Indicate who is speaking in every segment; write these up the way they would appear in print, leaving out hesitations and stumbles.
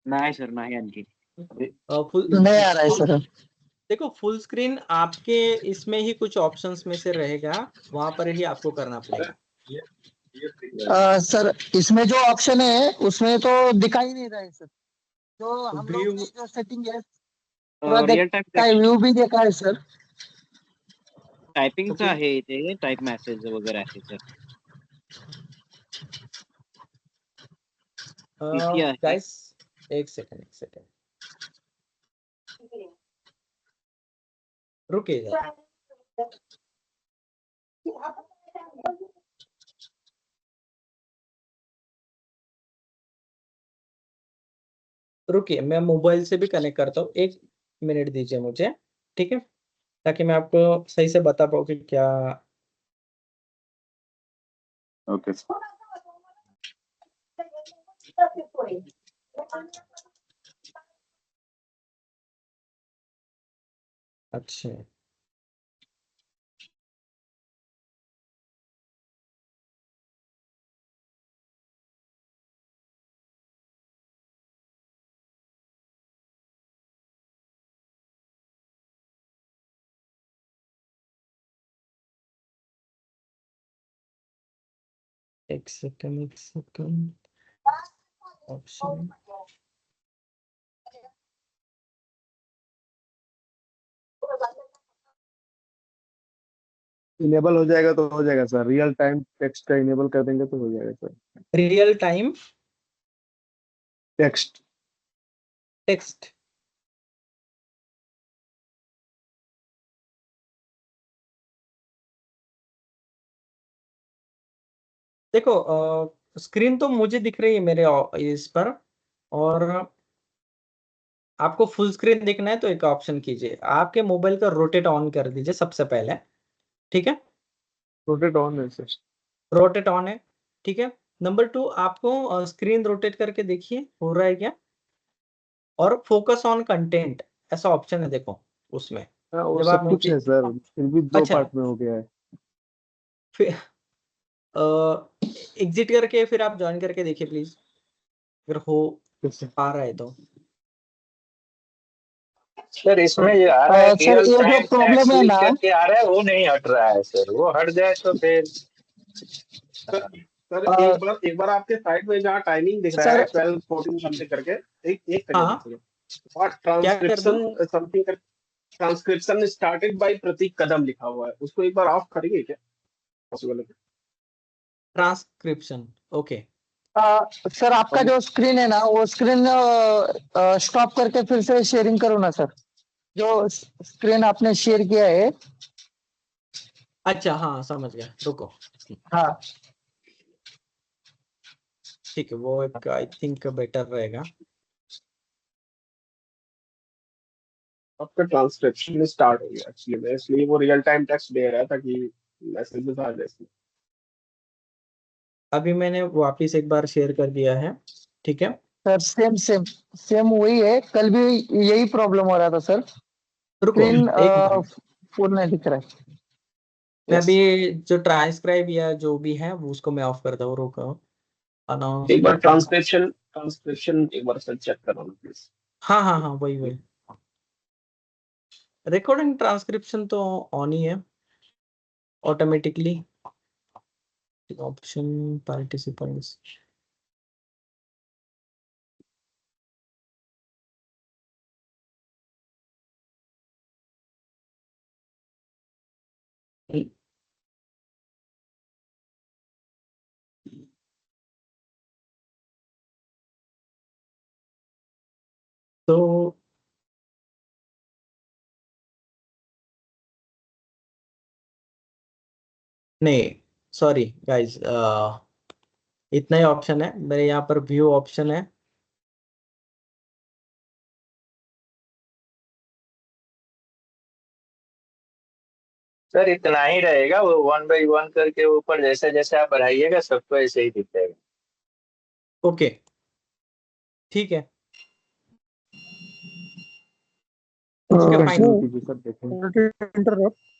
Speaker 1: नाही सर, नाही आणखी.
Speaker 2: फुल
Speaker 3: नहीं आ रहा है सर।
Speaker 2: देखो फुल स्क्रीन आपके इसमें ही कुछ ऑप्शंस में से रहेगा, वहां पर ही आपको करना पड़ेगा।
Speaker 3: सर इसमें जो ऑप्शन है उसमें तो दिखाई नहीं रहा है सर। जो हम लोग ने जो सेटिंग है पूरा
Speaker 1: रिअल टाइम
Speaker 3: देखा है, व्यू भी देखा है सर।
Speaker 1: टायपिंगचं आहे ते, टाइप मेसेज वगैरे आहे सर. PC आहे.
Speaker 2: गाइस एक सेकंड रुकिए जरा। रुकिए, मैं मोबाइल से भी कनेक्ट करता हूँ, 1 मिनट दीजिए मुझे, ठीक है, ताकि मैं आपको सही से बता पाऊँ कि क्या।
Speaker 4: ओके
Speaker 2: अच्छा एक सेकंड ऑप्शन
Speaker 4: इनेबल हो जाएगा तो हो जाएगा सर, रियल टाइम टेक्स्ट का इनेबल कर देंगे तो हो जाएगा sir.
Speaker 2: Real time
Speaker 4: text
Speaker 2: text, देखो स्क्रीन तो मुझे दिख रही है मेरे इस पर, और आपको फुल स्क्रीन देखना है तो एक ऑप्शन कीजिए, आपके मोबाइल का रोटेट ऑन कर दीजिए सबसे पहले, ठीक है,
Speaker 4: रोटेट ऑन है सर।
Speaker 2: रोटेट ऑन है, ठीक है। नंबर 2 आपको स्क्रीन रोटेट करके देखिए हो रहा है क्या, और फोकस ऑन कंटेंट ऐसा ऑप्शन है देखो उसमें।
Speaker 4: हाँ वो
Speaker 2: जब आप
Speaker 4: सब कुछ
Speaker 2: नीचे
Speaker 4: है सर, फिर भी 2
Speaker 2: अच्छा
Speaker 4: पार्ट में हो गया है।
Speaker 2: फिर एग्जिट करके फिर आप ज्वाइन करके देखिए प्लीज, अगर हो
Speaker 4: कैसे?
Speaker 2: आ रहा है तो।
Speaker 5: सर इसमें ये आ रहा है
Speaker 3: सर ये
Speaker 5: रियल
Speaker 3: जो
Speaker 5: टाइम
Speaker 3: प्रॉब्लम है ना,
Speaker 5: करके आ रहा है, वो नहीं हट रहा है सर, वो हट जाए तो फिर
Speaker 6: सर एक बार आपके साइड में जहाँ टाइमिंग दिख रहा है 12 14 समथिंग करके, एक
Speaker 2: हाँ
Speaker 6: सेकंड और
Speaker 2: क्या कर दूं?
Speaker 6: ट्रांसक्रिप्शन समथिंग कर, ट्रांसक्रिप्शन स्टार्टेड बाय प्रतीक कदम लिखा हुआ है, उसको एक बार ऑफ करेंगे क्या, पॉसिबल है?
Speaker 2: Transcription okay.
Speaker 3: सर आपका जो स्क्रीन है ना वो स्क्रीन स्टॉप करके फिर से शेयरिंग करो ना सर, जो स्क्रीन आपने शेयर किया है।
Speaker 2: अच्छा हाँ समझ गया, रुको,
Speaker 3: हाँ
Speaker 2: ठीक है, वो एक आई थिंक बेटर रहेगा।
Speaker 6: आपका ट्रांसक्रिप्शन स्टार्ट हो गया एक्चुअली में, इसलिए वो रियल टाइम टेक्स्ट दे रहा था कि मैसेजेस आ जाए।
Speaker 2: अभी मैंने वापिस एक बार शेयर कर दिया है, ठीक है।
Speaker 3: सर सेम वही है, कल भी यही प्रॉब्लम हो रहा था सर,
Speaker 2: रुको
Speaker 3: स्क्रीन
Speaker 2: एक मिनट,
Speaker 3: फुल नहीं दिख रहा है।
Speaker 2: मैं अभी जो ट्रांसक्राइब या जो भी है वो उसको मैं ऑफ करता हूँ, रुको अनाउंस।
Speaker 6: एक बार ट्रांसक्रिप्शन एक बार सर चेक करो ना प्लीज।
Speaker 2: हाँ वही रिकॉर्डिंग ट्रांसक्रिप्शन तो ऑन ही है ऑटोमेटिकली, ऑप्शन पार्टिसिपेंट्स। तो नहीं सॉरी गाइस, इतना ही ऑप्शन है मेरे यहाँ पर, व्यू ऑप्शन है।
Speaker 5: सर इतना ही रहेगा, वो 1 by 1 करके ऊपर जैसे जैसे आप बढ़ाइएगा सबको ऐसे ही दिखेगा।
Speaker 2: ओके ठीक है, ठीक है फाइन।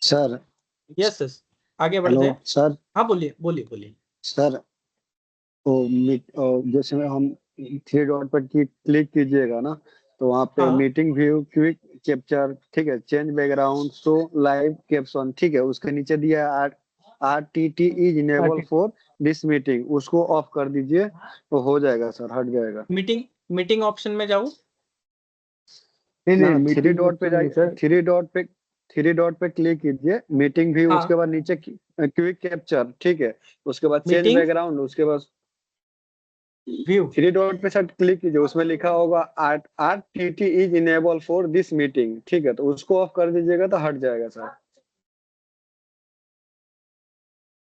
Speaker 7: सर
Speaker 2: यस आगे बढ़
Speaker 7: हेलो
Speaker 2: जाए।
Speaker 7: सर।
Speaker 2: हाँ बोलिए।
Speaker 7: सर तो जैसे में हम
Speaker 4: थ्री डॉट पर क्लिक कीजिएगा ना, तो वहाँ पे
Speaker 2: हाँ
Speaker 4: मीटिंग व्यू, क्विक कैप्चर, ठीक है, change background, show live caption, ठीक है, उसके नीचे दिया है RTT is enable for this meeting, उसको ऑफ कर दीजिए तो हो जाएगा सर, हट जाएगा।
Speaker 2: मीटिंग मीटिंग ऑप्शन में जाऊँ।
Speaker 6: नहीं
Speaker 4: ना
Speaker 6: नहीं,
Speaker 4: थ्री
Speaker 6: मीटिंग
Speaker 4: डॉट पे
Speaker 6: ऑप्शन नहीं
Speaker 4: जाइए,
Speaker 6: सर।
Speaker 4: थ्री डॉट पे क्लिक कीजिए, मीटिंग व्यू,
Speaker 2: हाँ
Speaker 4: उसके बाद नीचे क्विक कैप्चर, ठीक है, उसके बाद चेंज
Speaker 2: मीटिंग
Speaker 4: बैकग्राउंड, उसके बाद
Speaker 2: व्यू।
Speaker 4: थ्री डॉट पे सर क्लिक कीजिए, उसमें लिखा होगा RTT is enable for this meeting, ठीक है, तो उसको ऑफ कर दीजिएगा तो हट जाएगा सर।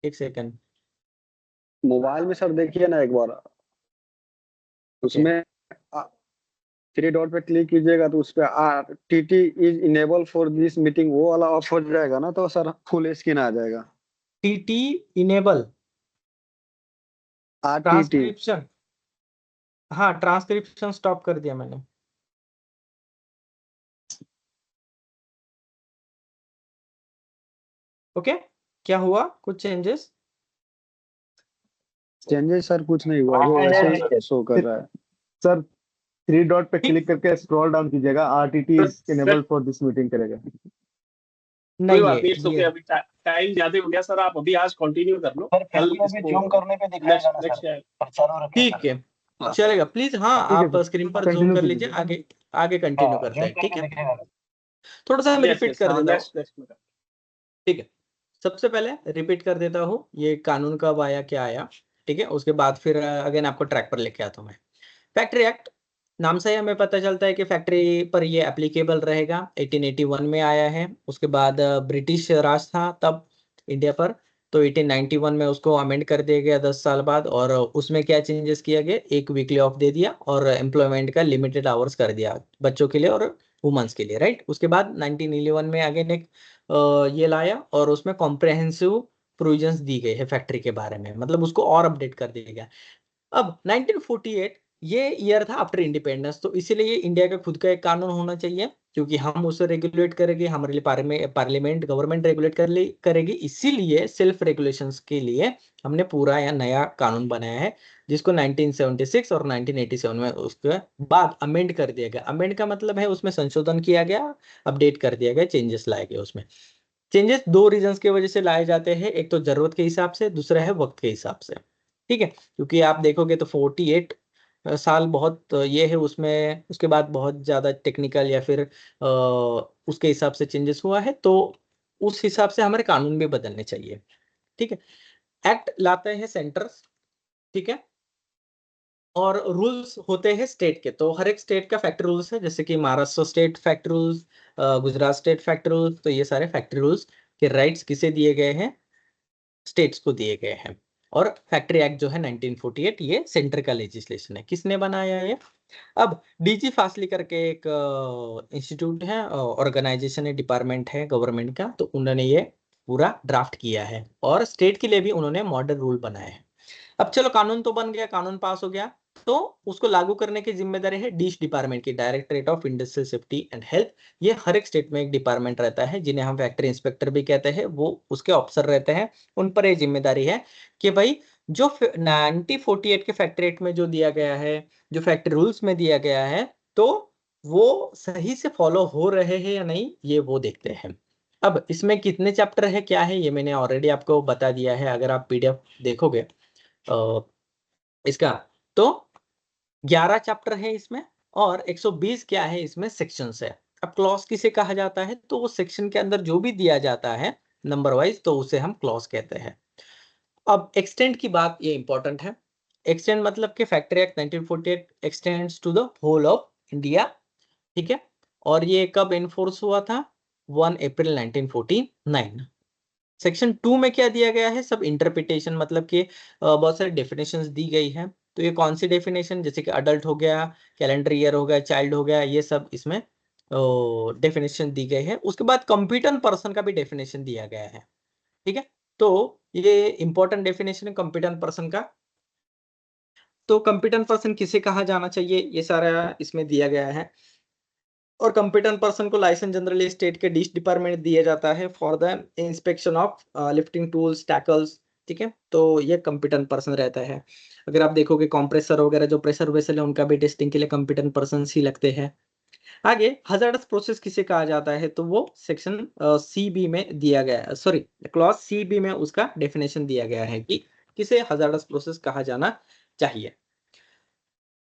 Speaker 2: एक सेकंड।
Speaker 4: मोबाइल में सर देखिए ना एक बार,
Speaker 2: ओके
Speaker 4: उसमें थ्री डॉट पे क्लिक कीजिएगा तो उस पे RTT is enable for this meeting, वो वाला ऑफ हो जाएगा ना, तो सर फुल स्क्रीन आ जाएगा।
Speaker 2: TT enable
Speaker 4: RTT,
Speaker 2: transcription. हाँ ट्रांसक्रिप्शन स्टॉप कर दिया मैंने। ओके क्या हुआ, कुछ चेंजेस?
Speaker 4: चेंजेस सर कुछ नहीं हुआ, वो ऐसे ही शो कर रहा है।
Speaker 6: सर थ्री डॉट पे
Speaker 2: ठीक।
Speaker 6: क्लिक करके स्क्रॉल डाउन कीजिएगा, RTT is enable for this meeting करेगा।
Speaker 7: कोई
Speaker 2: नहीं
Speaker 7: बात नहीं, इट्स ओके,
Speaker 2: ये
Speaker 7: अभी टाइम ज्यादा हो गया सर, आप अभी आज कंटिन्यू कर लो,
Speaker 3: सर
Speaker 7: कल
Speaker 3: फिर भी
Speaker 7: इसको
Speaker 3: जूम करने पे दिखाएगा ना
Speaker 7: नेक्स्ट
Speaker 3: सर, पर चालू रखिए
Speaker 2: ठीक
Speaker 3: सर।
Speaker 2: है चलेगा प्लीज। हाँ
Speaker 6: ठीक है
Speaker 2: आप
Speaker 6: सर,
Speaker 2: स्क्रीन पर जूम
Speaker 6: कंटिन्यू
Speaker 2: कर
Speaker 6: कीजिए
Speaker 2: लीजिए,
Speaker 6: सर।
Speaker 2: आगे आगे कंटिन्यू
Speaker 3: हाँ
Speaker 2: करते
Speaker 3: जूम
Speaker 2: हैं। ठीक
Speaker 3: करके
Speaker 2: है
Speaker 3: दिखेगा।
Speaker 2: थोड़ा सा हम
Speaker 7: यस
Speaker 2: रिपीट
Speaker 7: यस,
Speaker 2: कर
Speaker 7: हाँ
Speaker 2: देता हूँ।
Speaker 7: नेक्स्ट।
Speaker 2: ठीक है सबसे पहले रिपीट कर देता हूँ, ये कानून कब आया क्या आया। ठीक है उसके बाद फिर अगेन आपको ट्रैक पर लेके आता हूँ मैं। फैक्ट्री एक्ट नाम से ही हमें पता चलता है कि फैक्ट्री पर ये एप्लीकेबल रहेगा। 1881 में आया है, उसके बाद ब्रिटिश राज था तब इंडिया पर, तो 1891 में उसको अमेंड कर दिया गया 10 साल बाद। और उसमें क्या चेंजेस किया गया, एक वीकली ऑफ दे दिया और एम्प्लॉयमेंट का लिमिटेड आवर्स कर दिया बच्चों के लिए और वुमेन्स के लिए, राइट। उसके बाद 1911 में अगेन एक ये लाया और उसमें कॉम्प्रहेंसिव प्रोविजंस दी गई है फैक्ट्री के बारे में, मतलब उसको और अपडेट कर दिया गया। अब 1948 ये ईयर था आफ्टर इंडिपेंडेंस, तो इसीलिए इंडिया का खुद का एक कानून होना चाहिए क्योंकि हम उसे रेगुलेट करेंगे, हमारे लिए पार्लियामेंट गवर्नमेंट रेगुलेट करेगी। इसीलिए सेल्फ रेगुलेशंस के लिए हमने पूरा या नया कानून बनाया है जिसको 1976 और 1987 में उसके बाद अमेंड कर दिया गया। अमेंड का मतलब है उसमें संशोधन किया गया, अपडेट कर दिया गया, चेंजेस लाए गए। उसमें चेंजेस दो रीजंस की वजह से लाए जाते हैं, एक तो जरूरत के हिसाब से, दूसरा है वक्त के हिसाब से। ठीक है क्योंकि आप देखोगे तो 48 साल बहुत ये है, उसमें उसके बाद बहुत ज्यादा टेक्निकल या फिर उसके हिसाब से चेंजेस हुआ है, तो उस हिसाब से हमारे कानून भी बदलने चाहिए। ठीक है एक्ट लाते हैं सेंटर्स, ठीक है, और रूल्स होते हैं स्टेट के। तो हर एक स्टेट का फैक्ट्री रूल्स है, जैसे कि Maharashtra state factory rules, Gujarat state factory rules. तो ये सारे फैक्ट्री रूल्स के राइट्स किसे दिए गए हैं, स्टेट्स को दिए गए हैं। और फैक्ट्री एक्ट जो है 1948 ये सेंटर का लेजिस्लेशन है। किसने बनाया ये, अब डीजी फासली करके एक इंस्टीट्यूट है, ऑर्गेनाइजेशन है, डिपार्टमेंट है गवर्नमेंट का, तो उन्होंने ये पूरा ड्राफ्ट किया है और स्टेट के लिए भी उन्होंने मॉडल रूल बनाए हैं। अब चलो कानून तो बन गया, कानून पास हो गया, तो उसको लागू करने की जिम्मेदारी है डीश डिपार्टमेंट की, directorate of industrial safety and health. ये हर एक स्टेट में एक डिपार्टमेंट रहता है जिन्हें हम फैक्ट्री इंस्पेक्टर भी कहते हैं, वो उसके ऑफिसर रहते हैं। उन पर ये जिम्मेदारी है कि भाई जो 1948 के फैक्ट्री एक्ट में जो दिया गया है, जो फैक्ट्री रूल्स में दिया गया है, तो वो सही से फॉलो हो रहे हैं या नहीं, ये वो देखते हैं। अब इसमें कितने चैप्टर है क्या है ये मैंने ऑलरेडी आपको बता दिया है, अगर आप पीडीएफ देखोगे इसका, तो 11 चैप्टर है इसमें और 120 क्या है इसमें सेक्शंस है। अब क्लॉज किसे कहा जाता है, तो वो सेक्शन के अंदर जो भी दिया जाता है नंबर वाइज, तो उसे हम क्लॉज कहते हैं। अब एक्सटेंड की बात ये इंपॉर्टेंट है। एक्सटेंड मतलब कि factory act 1948 extends to the whole of India, ठीक है, और ये कब इन्फोर्स हुआ था, 1 अप्रैल 1949। सेक्शन 2 में क्या दिया गया है, सब इंटरप्रिटेशन, मतलब कि बहुत सारी डेफिनेशंस दी गई है। तो ये कौन सी डेफिनेशन, जैसे कि अडल्ट हो गया, कैलेंडर ईयर हो गया, चाइल्ड हो गया, ये सब इसमें डेफिनेशन दी गई है। उसके बाद कंप्यूटर पर्सन का भी डेफिनेशन दिया गया है। ठीक है तो ये इंपॉर्टेंट डेफिनेशन है कंप्यूटर पर्सन का। तो कंप्यूटर पर्सन किसे कहा जाना चाहिए, ये सारा इसमें दिया गया है। और कंप्यूटर पर्सन को लाइसेंस जनरली स्टेट के डिश डिपार्टमेंट दिया जाता है for the inspection of lifting tools, tackles, ठीक है, तो ये कंपिटेंट पर्सन रहता है। अगर आप देखोगे कंप्रेसर वगैरह जो प्रेशर वेसल है उनका भी टेस्टिंग के लिए कंपिटेंट पर्सन ही लगते हैं। आगे हजार्डस प्रोसेस किसे कहा जाता है, तो वो सेक्शन सी बी में दिया गया है, सॉरी क्लॉज सी बी में उसका डेफिनेशन दिया गया है कि किसे हजार्डस प्रोसेस कहा जाना चाहिए।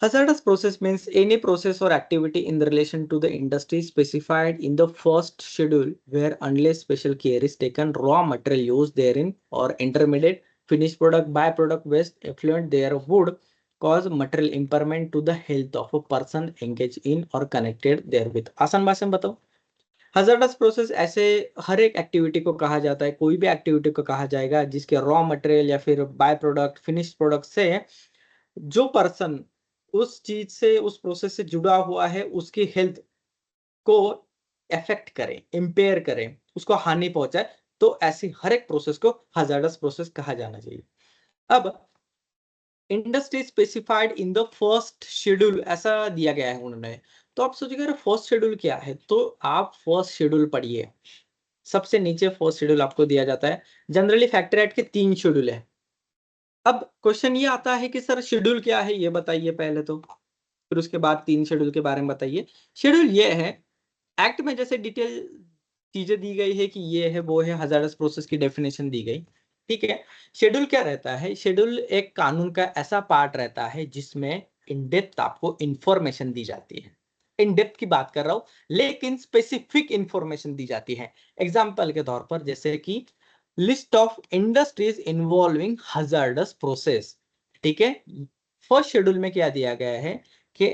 Speaker 2: Hazardous process means any process or activity in relation to the industry specified in the first schedule where unless special care is taken, raw material used therein or intermediate finished product byproduct waste effluent there would cause material impairment to the health of a person engaged in or connected therewith। आसान भाषा में बताओ, hazardous process ऐसे हर एक activity को कहा जाता है, कोई भी एक्टिविटी को कहा जाएगा जिसके रॉ मटेरियल या फिर बाय प्रोडक्ट फिनिश्ड प्रोडक्ट से जो पर्सन उस चीज से उस प्रोसेस से जुड़ा हुआ है उसकी हेल्थ को अफेक्ट करे, इंपेयर करे, उसको हानि पहुंचाए, तो ऐसी हर एक प्रोसेस को हजार्डस प्रोसेस कहा जाना चाहिए। अब industry specified in the first schedule ऐसा दिया गया है उन्होंने, तो आप सोचिएगा फर्स्ट शेड्यूल क्या है, तो आप फर्स्ट शेड्यूल पढ़िए। सबसे नीचे फर्स्ट शेड्यूल आपको दिया जाता है। जनरली फैक्ट्री एक्ट के 3 शेड्यूल है। अब क्वेश्चन ये आता है कि सर शेड्यूल क्या है ये बताइए पहले तो, फिर उसके बाद 3 शेड्यूल के बारे में बताइए। शेड्यूल ये है, एक्ट में जैसे डिटेल चीजें दी गई है कि ये है वो है, हजार्डस प्रोसेस की डेफिनेशन दी गई, ठीक है। शेड्यूल क्या रहता है, शेड्यूल एक कानून का ऐसा पार्ट रहता है जिसमें इन डेप्थ आपको इंफॉर्मेशन दी जाती है। इन डेप्थ की बात कर रहा हूं, लेकिन स्पेसिफिक इंफॉर्मेशन दी जाती है। एग्जाम्पल के तौर पर जैसे कि list of industries involving hazardous process, ठीक है। फर्स्ट शेड्यूल में क्या दिया गया है कि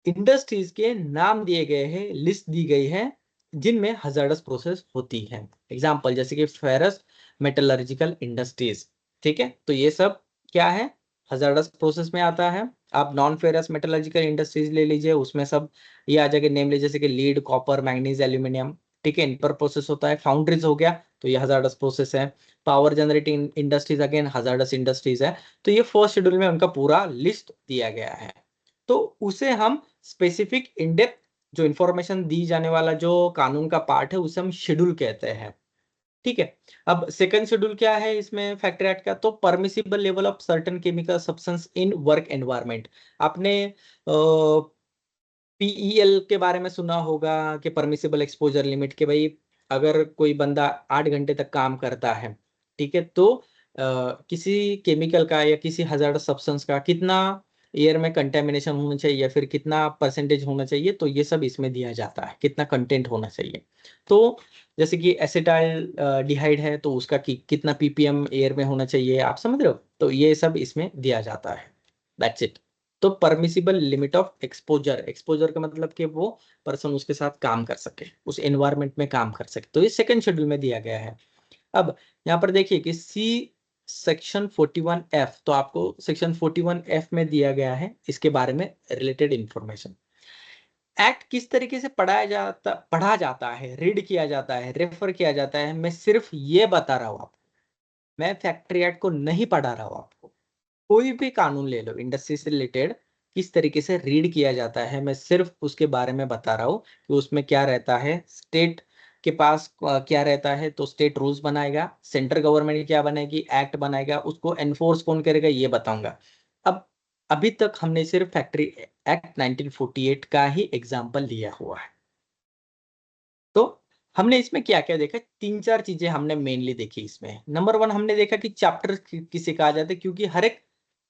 Speaker 2: इंडस्ट्रीज के नाम दिए गए हैं, लिस्ट दी गई है जिनमें हजार्डस प्रोसेस होती है। एग्जाम्पल जैसे कि फेरस मेटलर्जिकल इंडस्ट्रीज, ठीक है, तो ये सब क्या है, हजार्डस प्रोसेस में आता है। आप नॉन फेरस मेटलर्जिकल इंडस्ट्रीज ले लीजिए, उसमें सब ये आ जाएगा नेम, जैसे कि लीड, कॉपर, मैग्नीज, एल्यूमिनियम, ठीक है, इन पर प्रोसेस होता है। फाउंड्रीज हो गया तो ये हजार्डस प्रोसेस है। Power generating industries again hazardous industries है। तो ये फर्स्ट शेड्यूल में उनका पूरा लिस्ट दिया गया है, तो उसे हम स्पेसिफिक इन डेप्थ जो इंफॉर्मेशन दी जाने वाला जो कानून का पार्ट है उसे हम शेड्यूल कहते हैं, ठीक है। अब सेकंड शेड्यूल क्या है इसमें फैक्ट्री एक्ट का, तो permissible level of certain chemical substance in work environment. आपने पीईएल के बारे में सुना होगा कि परमिसिबल एक्सपोजर लिमिट, के भाई अगर कोई बंदा 8 घंटे तक काम करता है, ठीक है, तो किसी केमिकल का या किसी हजार्ड सब्सटेंस का कितना एयर में कंटेमिनेशन होना चाहिए या फिर कितना परसेंटेज होना चाहिए, तो ये सब इसमें दिया जाता है, कितना कंटेंट होना चाहिए। तो जैसे कि एसिटाइल डिहाइड है तो उसका कितना पीपीएम एयर में होना चाहिए, आप समझ रहे हो, तो ये सब इसमें दिया जाता है। That's it. तो permissible limit of exposure, exposure का मतलब कि वो पर्सन उसके साथ काम कर सके, उस एनवायरनमेंट में काम कर सके, तो ये सेकंड शेड्यूल में दिया गया है। अब यहाँ पर देखिए कि सी सेक्शन 41F, तो आपको सेक्शन 41F में दिया गया है इसके बारे में रिलेटेड इंफॉर्मेशन। एक्ट किस तरीके से पढ़ा जाता है, रीड किया जाता है, रेफर किया जाता है, मैं सिर्फ ये बता रहा हूँ आपको, मैं फैक्ट्री एक्ट को नहीं पढ़ा रहा हूँ आपको। कोई भी कानून ले लो इंडस्ट्री से रिलेटेड, किस तरीके से रीड किया जाता है मैं सिर्फ उसके बारे में बता रहा हूँ कि उसमें क्या रहता है। स्टेट के पास क्या रहता है, तो स्टेट रूल्स बनाएगा, सेंट्रल गवर्नमेंट क्या बनाएगी, एक्ट बनाएगा, उसको एनफोर्स कौन करेगा ये बताऊंगा। अब अभी तक हमने सिर्फ फैक्ट्री एक्ट 1948 का ही एग्जाम्पल लिया हुआ है। तो हमने इसमें क्या क्या देखा, 3-4 चीजें हमने मेनली देखी इसमें। नंबर 1 हमने देखा कि चैप्टर किसे कहा जाता है, क्योंकि हर एक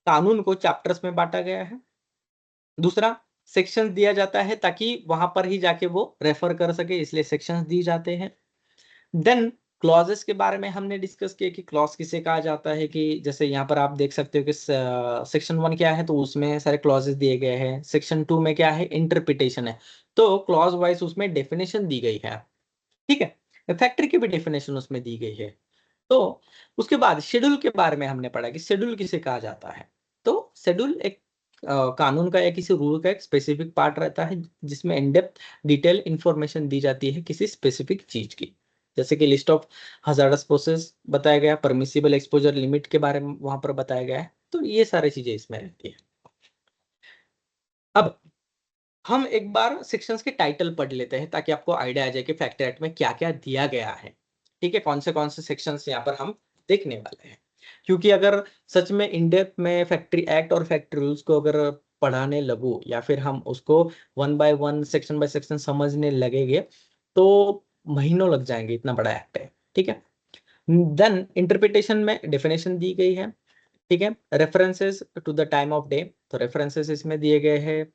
Speaker 2: कानून को चैप्टर्स में बांटा गया है। दूसरा, सेक्शंस दिया जाता है ताकि वहां पर ही जाके वो रेफर कर सके, इसलिए सेक्शंस दी जाते हैं। देन क्लॉजेस के बारे में हमने डिस्कस किया कि क्लॉज किसे कहा जाता है, कि जैसे यहाँ पर आप देख सकते हो कि सेक्शन 1 क्या है, तो उसमें सारे क्लॉजेस दिए गए हैं। सेक्शन 2 में क्या है, इंटरप्रिटेशन है, तो क्लॉज वाइज उसमें डेफिनेशन दी गई है, ठीक है। फैक्ट्री की भी डेफिनेशन उसमें दी गई है। तो उसके बाद शेड्यूल के बारे में हमने पढ़ा कि शेड्यूल किसे कहा जाता है। तो शेड्यूल एक कानून का या किसी रूल का एक स्पेसिफिक पार्ट रहता है जिसमें इन डेप्थ डिटेल इंफॉर्मेशन दी जाती है किसी स्पेसिफिक चीज की, जैसे कि लिस्ट ऑफ हजार्डस प्रोसेस बताया गया, परमिसिबल एक्सपोजर लिमिट के बारे में वहां पर बताया गया है, तो ये सारी चीजें इसमें रहती है। अब हम एक बार सेक्शंस के टाइटल पढ़ लेते हैं ताकि आपको आइडिया आ जाए कि फैक्ट्री एक्ट में क्या क्या दिया गया है, ठीक है, कौन से सेक्शंस यहाँ पर हम देखने वाले हैं। क्योंकि अगर सच में इन डेप्थ में फैक्ट्री एक्ट और फैक्ट्री रूल्स को अगर पढ़ाने लगूं या फिर हम उसको one by one section by section समझने लगेंगे तो महीनों लग जाएंगे, इतना बड़ा एक्ट है। ठीक है, देन इंटरप्रिटेशन में डेफिनेशन दी गई है। ठीक है, references to the time of day, तो रेफरेंसेस इसमें दिए गए हैं,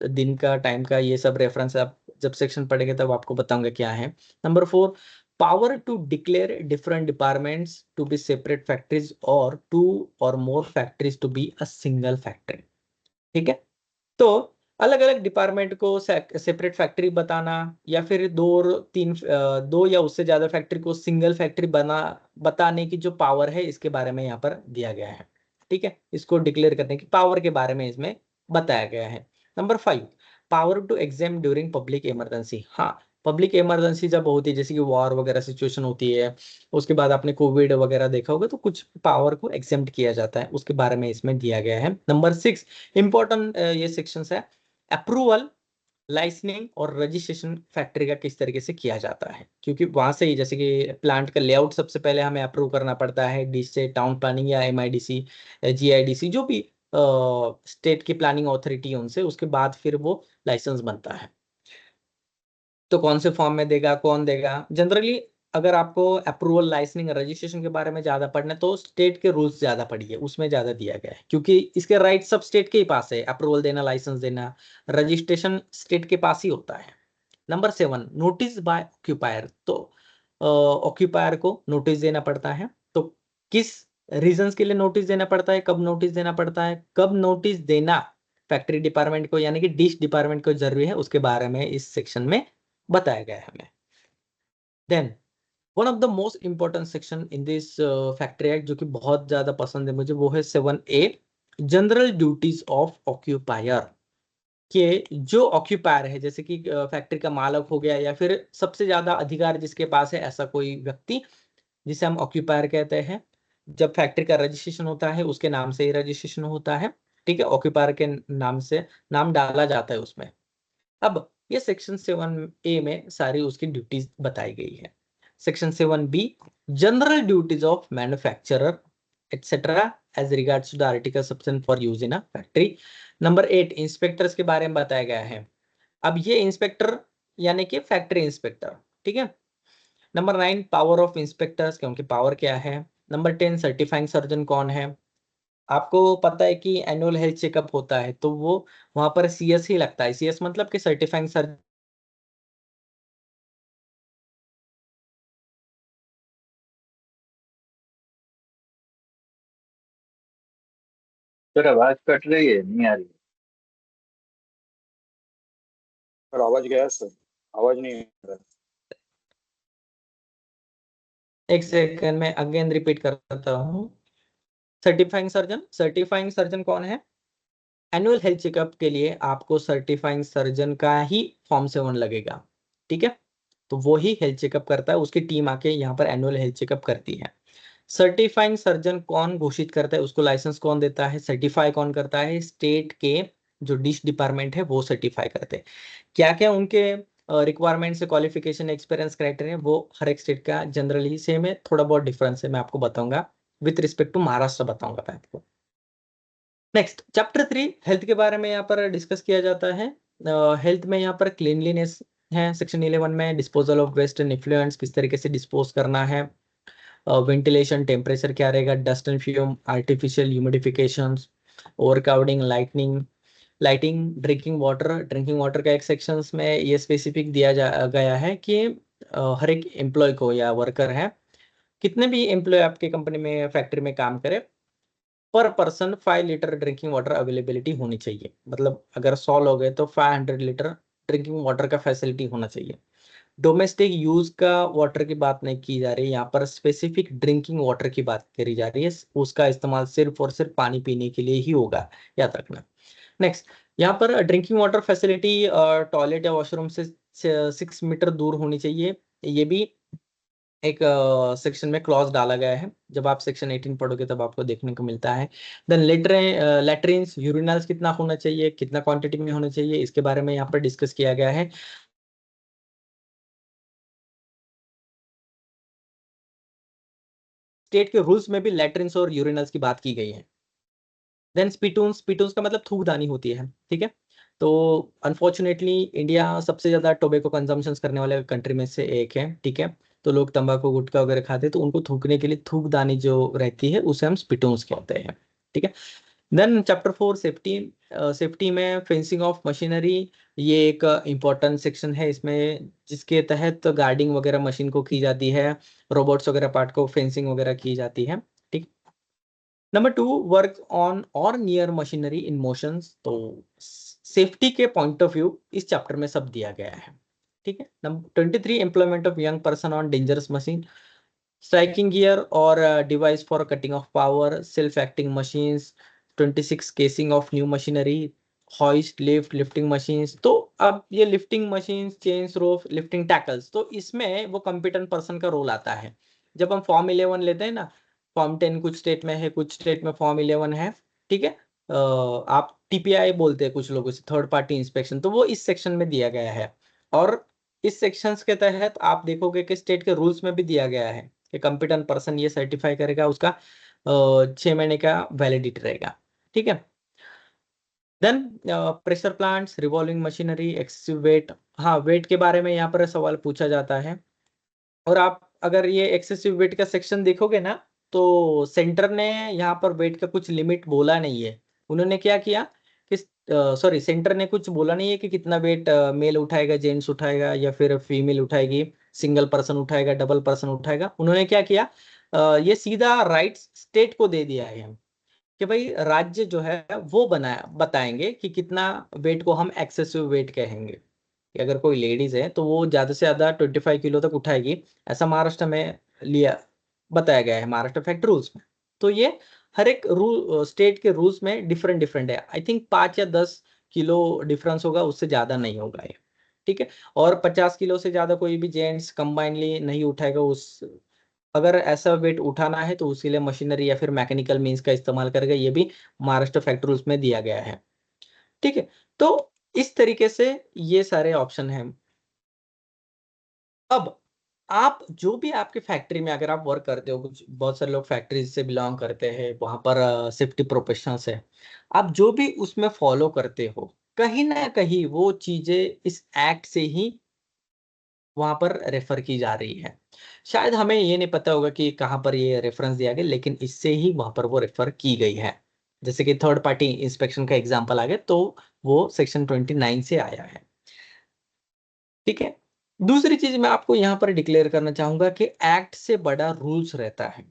Speaker 2: दिन का, टाइम का, ये सब रेफरेंस आप जब सेक्शन पढ़ेंगे तब आपको बताऊंगा क्या है। Number 4, power to declare different departments to be separate factories और 2 और more factories to be a single factory. ठीक है, तो अलग अलग डिपार्टमेंट को सेपरेट फैक्ट्री बताना या फिर 2 और 3 2 या उससे ज्यादा फैक्ट्री को सिंगल फैक्ट्री बताने की जो पावर है इसके बारे में यहाँ पर दिया गया है। ठीक है, इसको डिक्लेयर करने की पावर के बारे में इसमें बताया गया है। Number 5, power to exam during public emergency. हाँ, पब्लिक इमरजेंसी जब होती है, जैसे कि वॉर वगैरह सिचुएशन होती है, उसके बाद आपने कोविड वगैरह देखा होगा, तो कुछ पावर को एग्जेम्प्ट किया जाता है, उसके बारे में इसमें दिया गया है। नंबर 6 इंपॉर्टेंट ये सेक्शंस है, अप्रूवल, लाइसेंसिंग और रजिस्ट्रेशन फैक्ट्री का किस तरीके से किया जाता है, क्योंकि वहां से ही जैसे कि प्लांट का लेआउट सबसे पहले हमें अप्रूव करना पड़ता है डी से, टाउन प्लानिंग या MIDC, GIDC, जो भी स्टेट की प्लानिंग अथॉरिटी है उनसे, उसके बाद फिर वो लाइसेंस बनता है। तो कौन से फॉर्म में देगा, कौन देगा, जनरली अगर आपको अप्रूवल, लाइसेंसिंग, रजिस्ट्रेशन के बारे में ज्यादा पढ़ना है तो स्टेट के रूल्स ज्यादा पढ़िए, उसमें ज्यादा दिया गया है, क्योंकि इसके राइट सब स्टेट के ही पास है। अप्रूवल देना, लाइसेंस देना, रजिस्ट्रेशन स्टेट के पास ही होता है। नंबर 7, नोटिस बाय ऑक्यूपायर, तो ऑक्यूपायर को नोटिस देना पड़ता है, तो किस रीजंस के लिए नोटिस देना पड़ता है, कब नोटिस देना पड़ता है, कब नोटिस देना फैक्ट्री डिपार्टमेंट को यानी कि डिश डिपार्टमेंट को जरूरी है, उसके बारे में इस सेक्शन में बताया गया है हमें। Then one of the most important section in this factory act, जो कि बहुत ज्यादा पसंद है मुझे, वो है 7A, general duties of occupier, कि जो ऑक्यूपायर है, जैसे कि फैक्ट्री का मालक हो गया या फिर सबसे ज्यादा अधिकार जिसके पास है, ऐसा कोई व्यक्ति जिसे हम ऑक्यूपायर कहते हैं। जब फैक्ट्री का रजिस्ट्रेशन होता है उसके नाम से ही रजिस्ट्रेशन होता है। ठीक है, ऑक्यूपायर के नाम से नाम डाला जाता है उसमें। अब ये सेक्शन 7A में सारी उसकी ड्यूटीज बताई गई है। Section 7B, general duties of manufacturer etcetera as regards to the article substance for use in a factory. Number 8, inspectors के बारे में बताया गया है। अब ये इंस्पेक्टर यानी कि फैक्ट्री इंस्पेक्टर। ठीक है, नंबर 9, पावर ऑफ इंस्पेक्टर्स, क्योंकि पावर क्या है। नंबर 10, सर्टिफाइंग सर्जन कौन है। आपको पता है कि एनुअल हेल्थ चेकअप होता है तो वो वहां पर CS ही लगता है। CS मतलब कि सर्टिफाइंग सर्जन।
Speaker 5: सर आवाज कट रही है, नहीं आ रही।
Speaker 8: सर आवाज गया सर, आवाज नहीं आ रहा।
Speaker 2: एक सेकंड में अगेन रिपीट करता हूँ। सर्टिफाइंग सर्जन कौन है। एनुअल हेल्थ चेकअप के लिए आपको सर्टिफाइंग सर्जन का ही फॉर्म 7 लगेगा। ठीक है, तो वो ही हेल्थ चेकअप करता है, उसकी टीम आके यहाँ पर एनुअल हेल्थ चेकअप करती है। सर्टिफाइंग सर्जन कौन घोषित करता है, उसको लाइसेंस कौन देता है, सर्टिफाई कौन करता है, स्टेट के जो डिश डिपार्टमेंट है वो सर्टिफाई करते हैं। क्या क्या उनके रिक्वायरमेंट से, क्वालिफिकेशन, एक्सपीरियंस, क्राइटेरिया, वो हर एक स्टेट का जनरली सेम है, थोड़ा बहुत डिफरेंस है, मैं आपको बताऊंगा। विथ रिस्पेक्ट टू महाराष्ट्र बताऊंगा मैं आपको। नेक्स्ट चैप्टर 3 हेल्थ के बारे में यहाँ पर डिस्कस किया जाता है। हेल्थ में यहाँ पर क्लीनलीनेस है सेक्शन 11 में, disposal of waste and effluents किस तरीके से डिस्पोज करना है, वेंटिलेशन, टेम्परेचर क्या रहेगा, dust and fume, artificial humidifications, overcrowding, lighting, drinking water का एक सेक्शंस में ये स्पेसिफिक दिया गया है कि हर एक एम्प्लॉय को या वर्कर है, कितने भी एम्प्लॉय आपके कंपनी में, फैक्ट्री में काम करे, पर person 5 litre drinking water availability होनी चाहिए। मतलब अगर 100 लोग हैं तो 500 लीटर ड्रिंकिंग वाटर का फैसिलिटी होना चाहिए। डोमेस्टिक यूज का वाटर की बात नहीं की जा रही, यहाँ पर स्पेसिफिक ड्रिंकिंग वाटर की बात करी जा रही है। उसका इस्तेमाल सिर्फ और सिर्फ पानी पीने के लिए ही होगा, याद रखना। नेक्स्ट, यहाँ पर ड्रिंकिंग वाटर फैसिलिटी टॉयलेट या वॉशरूम से 6 मीटर दूर होनी चाहिए। ये भी एक सेक्शन में क्लॉज डाला गया है, जब आप सेक्शन 18 पढ़ोगे तब आपको देखने को मिलता है। देन लेटरिन्स, यूरिनल्स कितना होना चाहिए, कितना क्वांटिटी में होना चाहिए, इसके बारे में यहाँ पर डिस्कस किया गया है। स्टेट के रूल्स में भी लैट्रिन्स और यूरिनल्स की बात की गई है। देन स्पिटून्स, स्पिटून्स का मतलब थूकदानी होती है, ठीक है। तो अनफॉर्चुनेटली इंडिया सबसे ज्यादा टोबैको कंजम्पशन करने वाले कंट्री में से एक है, ठीक है। तो लोग तंबाकू गुटखा वगैरह खाते हैं, तो उनको थूकने के लिए थूकदानी जो रहती है उसे हम स्पिटून्स कहते हैं, ठीक है। Then chapter 4 safety. सेफ्टी में फेंसिंग ऑफ मशीनरी, ये एक इम्पोर्टेंट सेक्शन है इसमें, जिसके तहत गार्डिंग वगैरह मशीन को की जाती है, रोबोट्स वगैरह पार्ट को फेंसिंग वगैरह की जाती है, ठीक। नंबर 2 वर्क ऑन और नियर मशीनरी इन मोशंस। तो सेफ्टी के पॉइंट ऑफ व्यू इस चैप्टर में सब दिया गया है, ठीक है। Number 23 employment of young person on dangerous machine, striking gear और device for cutting of power, self acting machines. 26 casing of new machinery, hoist, lift, lifting machines. तो अब ये lifting machines, chains, rope, lifting tackles, तो इसमें वो competent person का role आता है। जब हम फॉर्म 11 लेते हैं ना, फॉर्म 10 कुछ स्टेट में है, कुछ स्टेट में फॉर्म 11 है, ठीक है। आप टीपीआई बोलते हैं कुछ लोगों से, थर्ड पार्टी इंस्पेक्शन, तो वो इस सेक्शन में दिया गया है। और इस सेक्शंस के तहत आप देखोगे कि स्टेट के रूल्स में भी दिया गया है कि कॉम्पिटेंट पर्सन ये सर्टिफाई करेगा, उसका 6 महीने का वैलिडिटी रहेगा, ठीक है। Then pressure plants, revolving machinery, excessive weight. हाँ, वेट के बारे में यहाँ पर सवाल पूछा जाता है। और आप अगर ये एक्सेसिव वेट का सेक्शन देखोगे ना, तो सेंटर ने यहाँ पर वेट का कुछ लिमिट बोला नहीं है। उन्होंने क्या किया कि सॉरी, सेंटर ने कुछ बोला नहीं है कि कितना वेट मेल उठाएगा, जेंट्स उठाएगा या फिर फीमेल उठाएगी, सिंगल पर्सन उठाएगा, डबल पर्सन उठाएगा। उन्होंने क्या किया, ये सीधा राइट्स स्टेट को दे दिया है कि भाई राज्य जो है वो बताएंगे कि कितना वेट को हम एक्सेसिव वेट कहेंगे। कि अगर कोई लेडीज है तो वो ज्यादा से ज्यादा 25 किलो तक उठाएगी, ऐसा महाराष्ट्र में लिया बताया गया है, महाराष्ट्र फैक्ट रूल्स में। तो ये हर एक रूल स्टेट के रूल्स में डिफरेंट डिफरेंट है। आई थिंक 5 या 10 किलो डिफरेंस होगा, उससे ज्यादा नहीं होगा ये, ठीक है। और 50 किलो से ज्यादा कोई भी जेंट्स कंबाइनली नहीं उठाएगा। उस अगर ऐसा वेट उठाना है तो उसके लिए मशीनरी या फिर मैकेनिकल मीन्स का इस्तेमाल करेगा, ये भी महाराष्ट्र फैक्ट रूल्स में दिया गया है, ठीक है। तो इस तरीके से ये सारे ऑप्शन हैं। अब आप जो भी आपके फैक्ट्री में अगर आप वर्क करते हो, कुछ बहुत सारे लोग फैक्ट्री से बिलोंग करते हैं, वहां पर सेफ्टी प्रोफेशनल्स है, आप जो भी उसमें फॉलो करते हो, कहीं ना कहीं वो चीजें इस एक्ट से ही वहां पर रेफर की जा रही है। शायद हमें ये नहीं पता होगा कि कहाँ पर ये रेफरेंस दिया गया, लेकिन इससे ही वहां पर वो रेफर की गई है। जैसे कि थर्ड पार्टी इंस्पेक्शन का एग्जांपल आ गया, तो वो सेक्शन 29 से आया है, ठीक है। दूसरी चीज मैं आपको यहाँ पर डिक्लेयर करना चाहूंगा कि एक्ट से बड़ा रूल्स रहता है।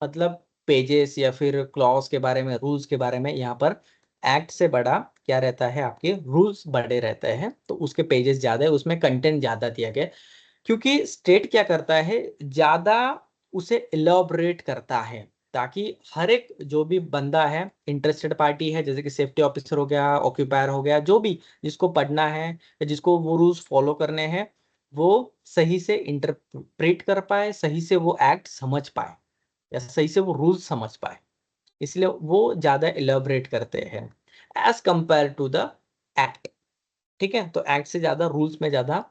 Speaker 2: मतलब पेजेस या फिर क्लॉज के बारे में, रूल्स के बारे में, यहाँ पर एक्ट से बड़ा क्या रहता है, आपके रूल्स बड़े रहते हैं। तो उसके पेजेस ज्यादा है, उसमें कंटेंट ज्यादा दिया गया है, क्योंकि स्टेट क्या करता है, ज्यादा उसे इलॉबरेट करता है, ताकि हर एक जो भी बंदा है, इंटरेस्टेड पार्टी है, जैसे कि सेफ्टी ऑफिसर हो गया, ऑक्यूपायर हो गया, जो भी जिसको पढ़ना है या जिसको वो रूल्स फॉलो करने हैं, वो सही से इंटरप्रेट कर पाए, सही से वो एक्ट समझ पाए या सही से वो रूल्स समझ पाए, इसलिए वो ज्यादा इलेबोरेट करते हैं as compare to the act, ठीक है। तो एक्ट से ज्यादा रूल्स में ज्यादा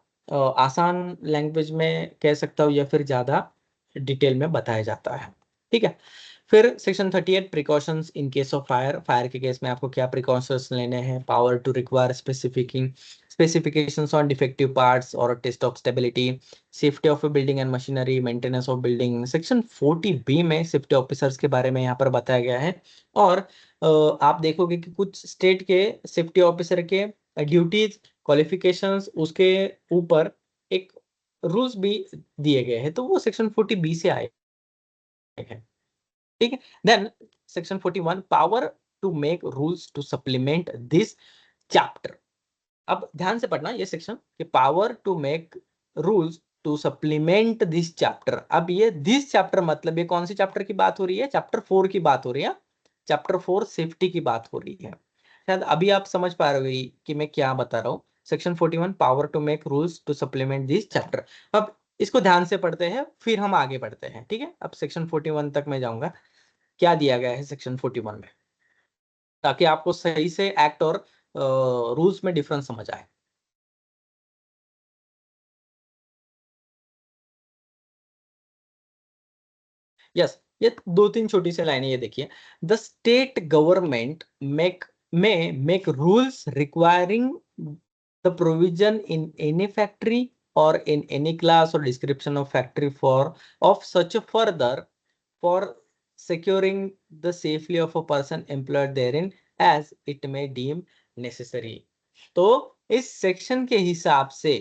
Speaker 2: आसान लैंग्वेज में कह सकता हूँ या फिर ज्यादा डिटेल में बताया जाता है, ठीक है। फिर section 38 precautions in case of fire. Fire के केस में आपको क्या प्रिकॉशंस लेने हैं, power to require specifications on defective parts or a test of stability, safety of a building and machinery, maintenance of building। Section 40B में safety officers के बारे में यहाँ पर बताया गया है। और आप देखोगे कि कुछ स्टेट के सेफ्टी ऑफिसर के ड्यूटीज, क्वालिफिकेशंस, उसके ऊपर एक रूल्स भी दिए गए हैं, तो वो सेक्शन 40B से आए हैं, ठीक है। Then section 41 power to make rules to supplement this chapter. अब ध्यान से पढ़ना ये सेक्शन कि power to make rules to supplement this chapter. अब ये दिस चैप्टर मतलब ये कौन सी चैप्टर की बात हो रही है, चैप्टर 4 की बात हो रही है। चैप्टर 4 सेफ्टी की बात हो रही है। शायद अभी आप समझ पा रहे हो कि मैं क्या बता रहा हूँ। Section 41 power to make rules to supplement this chapter. अब इसको ध्यान से पढ़ते हैं, फिर हम आगे बढ़ते हैं, ठीक है। अब सेक्शन 41 तक मैं जाऊंगा, क्या दिया गया है सेक्शन 41 में, ताकि आपको सही से एक्ट और रूल्स में डिफरेंस समझ आए। यस, ये 2-3 छोटी सी लाइनें, ये देखिए, the state government make rules requiring the provision in any factory or in any class or description of factory of such a further for securing the safety of a person employed therein as it may deem necessary। तो इस section के हिसाब से,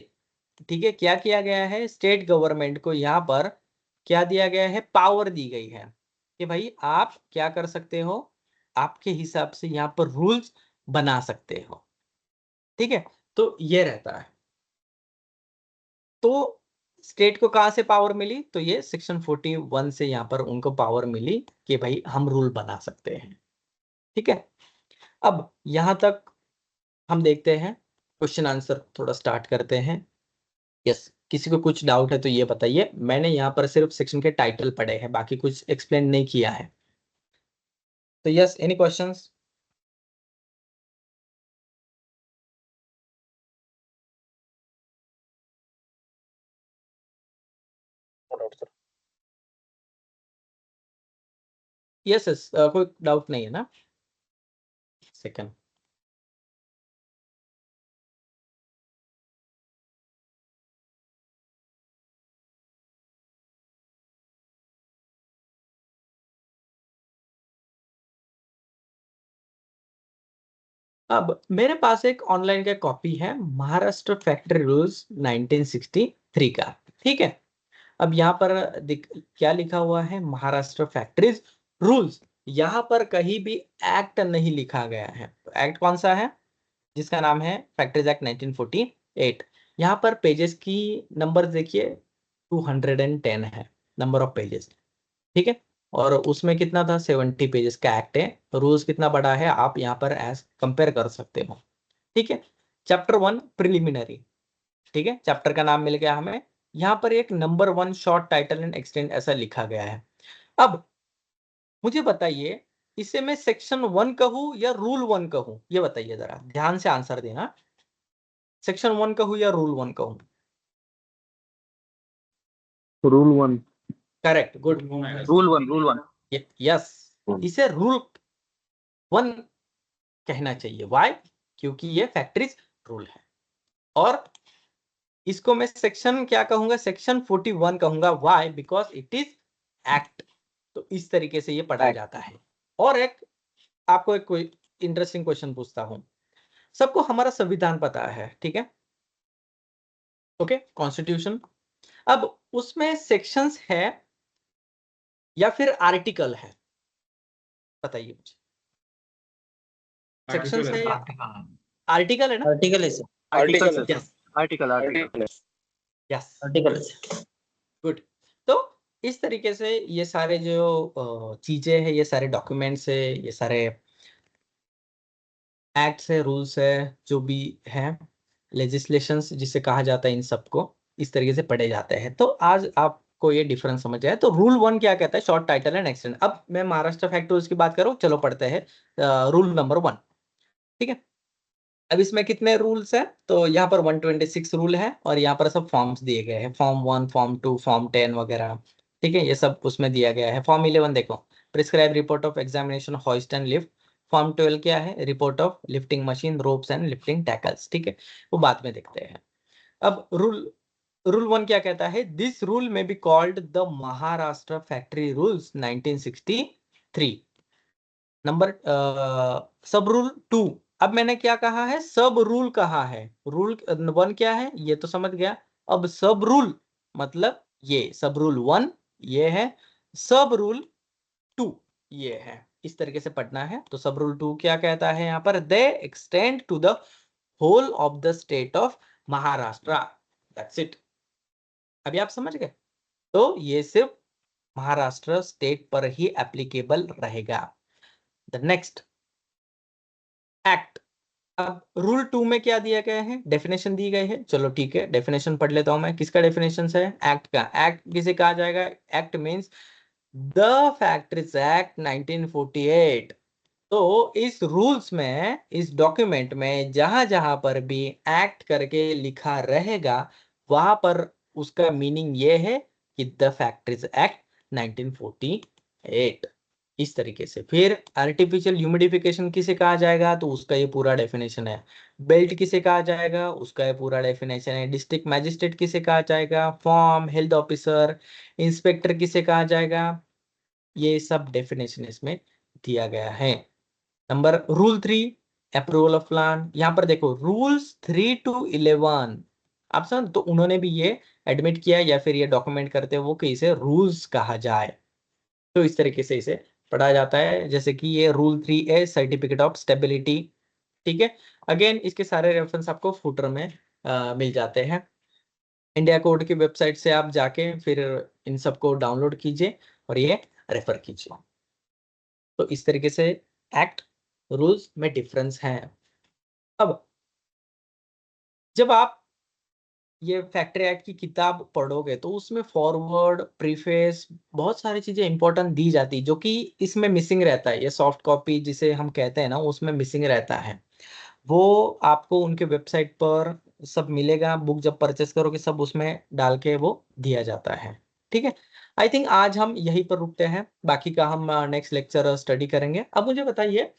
Speaker 2: ठीक है, क्या किया गया है, स्टेट गवर्नमेंट को यहाँ पर क्या दिया गया है, पावर दी गई है कि भाई आप क्या कर सकते हो, आपके हिसाब से यहाँ पर रूल्स बना सकते हो। ठीक है, तो ये रहता है। तो स्टेट को कहां से पावर मिली, तो ये सेक्शन 41 से यहाँ पर उनको पावर मिली कि भाई हम रूल बना सकते हैं। ठीक है, अब यहां तक हम देखते हैं, क्वेश्चन आंसर थोड़ा स्टार्ट करते हैं। यस, किसी को कुछ डाउट है तो ये बताइए। मैंने यहाँ पर सिर्फ सेक्शन के टाइटल पढ़े हैं, बाकी कुछ एक्सप्लेन नहीं किया है। तो yes, any questions? Yes yes, कोई डाउट नहीं है ना? सेकंड, अब मेरे पास एक ऑनलाइन का कॉपी है, महाराष्ट्र फैक्ट्री रूल्स 1963 का। ठीक है, अब यहाँ पर क्या लिखा हुआ है, महाराष्ट्र फैक्ट्रीज रूल्स। यहाँ पर कहीं भी एक्ट नहीं लिखा गया है। तो एक्ट कौन सा है, जिसका नाम है फैक्ट्रीज एक्ट 1948। यहाँ पर पेजेस की नंबर देखिए, 210 है नंबर ऑफ पेजेस। ठीक है, और उसमें कितना था, 70 पेजेस का एक्ट है। रूल्स कितना बड़ा है आप यहाँ पर एज कंपेयर कर सकते हो। ठीक है, चैप्टर 1 प्रिलिमिनरी। ठीक है, चैप्टर का नाम मिल गया हमें। यहाँ पर एक number 1 short title and extend ऐसा लिखा गया है। अब मुझे बताइए, इसे मैं सेक्शन 1 कहूँ या रूल 1 कहूँ, ये बताइए जरा, ध्यान से आंसर देना। सेक्शन 1 कहूँ या रूल 1 कहूँ?
Speaker 4: Rule 1।
Speaker 2: Correct, good.
Speaker 1: Rule one.
Speaker 2: Yes, इसे रूल 1 कहना चाहिए। व्हाई? क्योंकि ये फैक्ट्रीज रूल है। और इसको मैं सेक्शन क्या कहूंगा, सेक्शन 41 कहूंगा। Why? Because it is act. तो इस तरीके से ये पढ़ा जाता है। और एक आपको एक कोई इंटरेस्टिंग क्वेश्चन पूछता हूं। सबको हमारा संविधान पता है, ठीक है, ओके, कॉन्स्टिट्यूशन। अब उसमें सेक्शंस है या फिर आर्टिकल है, बताइए मुझे। सेक्शंस है या आर्टिकल है ना?
Speaker 1: आर्टिकल है sir,
Speaker 8: article
Speaker 2: yes
Speaker 8: article
Speaker 2: yes,
Speaker 1: article.
Speaker 2: Good. तो इस तरीके से ये सारे जो चीजें हैं, ये सारे डॉक्यूमेंट्स है, ये सारे एक्ट्स है, रूल्स है, जो भी है, लेजिस्लेशंस जिसे कहा जाता है, इन सबको इस तरीके से पढ़े जाते हैं। तो आज आपको ये डिफरेंस समझ आया। तो रूल 1 क्या कहता है, शॉर्ट टाइटल एंड एक्सटेंड। अब मैं महाराष्ट्र फैक्ट रूल्स की बात करूं, चलो पढ़ते हैं रूल नंबर 1। ठीक है, अब इसमें कितने रूल्स हैं, तो यहाँ पर 126 रूल है, और यहाँ पर सब फॉर्म्स दिए गए हैं, फॉर्म 1, फॉर्म 2, फॉर्म 10 वगैरह। ठीक है, ये सब उसमें दिया गया है। फॉर्म 11 देखो, prescribe report of examination hoist and lift. Form 12 क्या है, report of lifting machine, ropes and lifting tackles. ठीक है, वो बाद में देखते हैं। अब रूल 1 क्या कहता है, दिस रूल में be called the Maharashtra factory rules 1963। Number सब रूल 2। अब मैंने क्या कहा है, सब रूल कहा है। रूल 1 क्या है, ये तो समझ गया। अब सब रूल मतलब ये सब रूल 1 ये है, सब रूल 2 ये है। इस तरीके से पढ़ना है। तो सब रूल 2 क्या कहता है, यहाँ पर they extend to the whole of the state of Maharashtra. That's it. अभी आप समझ गए। तो ये सिर्फ महाराष्ट्र स्टेट पर ही एप्लीकेबल रहेगा। The next act. अब रूल 2 में क्या दिया गया है, डेफिनेशन दी गई है। चलो ठीक है, डेफिनेशन पढ़ लेता हूं मैं। किसका डेफिनेशन है, एक्ट का। एक्ट किसे कहा जाएगा, act means the factories act 1948। तो इस रूल्स में, इस डॉक्यूमेंट में जहां जहां पर भी एक्ट करके लिखा रहेगा, वहां पर उसका मीनिंग ये है कि द फैक्ट्रीज एक्ट 1948। इस तरीके से। फिर आर्टिफिशियल ह्यूमिडिफिकेशन किसे कहा जाएगा, तो उसका ये पूरा डेफिनेशन है। बेल्ट किसे कहा जाएगा, उसका ये पूरा डेफिनेशन है। डिस्ट्रिक्ट मैजिस्ट्रेट किसे कहा जाएगा, फॉर्म, हेल्थ ऑफिसर, इंस्पेक्टर किसे कहा जाएगा, ये सब डेफिनेशन इसमें दिया गया है। Number rule 3 approval of plan. यहाँ पर देखो रूल्स 3 to 11 आप समझ, तो उन्होंने भी ये एडमिट किया या फिर ये डॉक्यूमेंट करते हैं वो कि इसे रूल्स कहा जाए। तो इस तरीके से इसे पढ़ा जाता है। जैसे कि ये रूल 3 है सर्टिफिकेट ऑफ स्टेबिलिटी। ठीक है, अगेन इसके सारे रेफरेंस आपको फुटर में मिल जाते हैं। इंडिया कोड की वेबसाइट से आप जाके फिर इन सबको डाउनलोड कीजिए और ये रेफर कीजिए। तो इस तरीके से एक्ट रूल्स में डिफरेंस है। अब जब आप ये फैक्ट्री एक्ट की किताब पढ़ोगे तो उसमें फॉरवर्ड, प्रीफेस, बहुत सारी चीजें इंपॉर्टेंट दी जाती जो कि इसमें मिसिंग रहता है। ये सॉफ्ट कॉपी जिसे हम कहते हैं ना, उसमें मिसिंग रहता है। वो आपको उनके वेबसाइट पर सब मिलेगा। बुक जब परचेस करोगे सब उसमें डाल के वो दिया जाता है। ठीक है, आई थिंक आज हम यहीं पर रुकते हैं, बाकी का हम नेक्स्ट लेक्चर स्टडी करेंगे। अब मुझे बताइए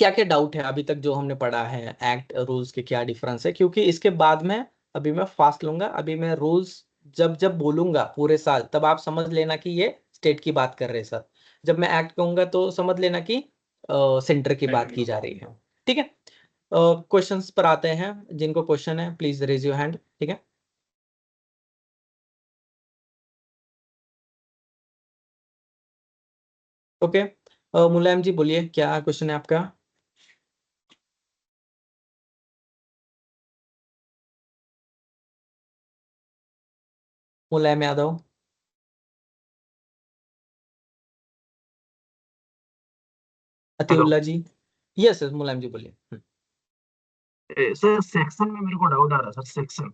Speaker 2: क्या क्या डाउट है अभी तक जो हमने पढ़ा है, एक्ट रूल्स के क्या डिफरेंस है, क्योंकि इसके बाद में अभी मैं फास्ट लूंगा। अभी मैं रूल्स जब जब बोलूंगा पूरे साल तब आप समझ लेना कि ये स्टेट की बात कर रहे हैं सर। जब मैं एक्ट कहूंगा तो समझ लेना कि सेंटर की बात की जा रही है। ठीक है, क्वेश्चंस पर आते हैं। जिनको क्वेश्चन है प्लीज रेज योर हैंड। ठीक है, ओके, मुलायम जी बोलिए क्या क्वेश्चन है आपका। मुलायम यादव, अतीउल्ला जी। यस यस, मुलायम जी बोलिए।
Speaker 9: सर सेक्शन में मेरे को डाउट आ रहा है सर। सेक्शन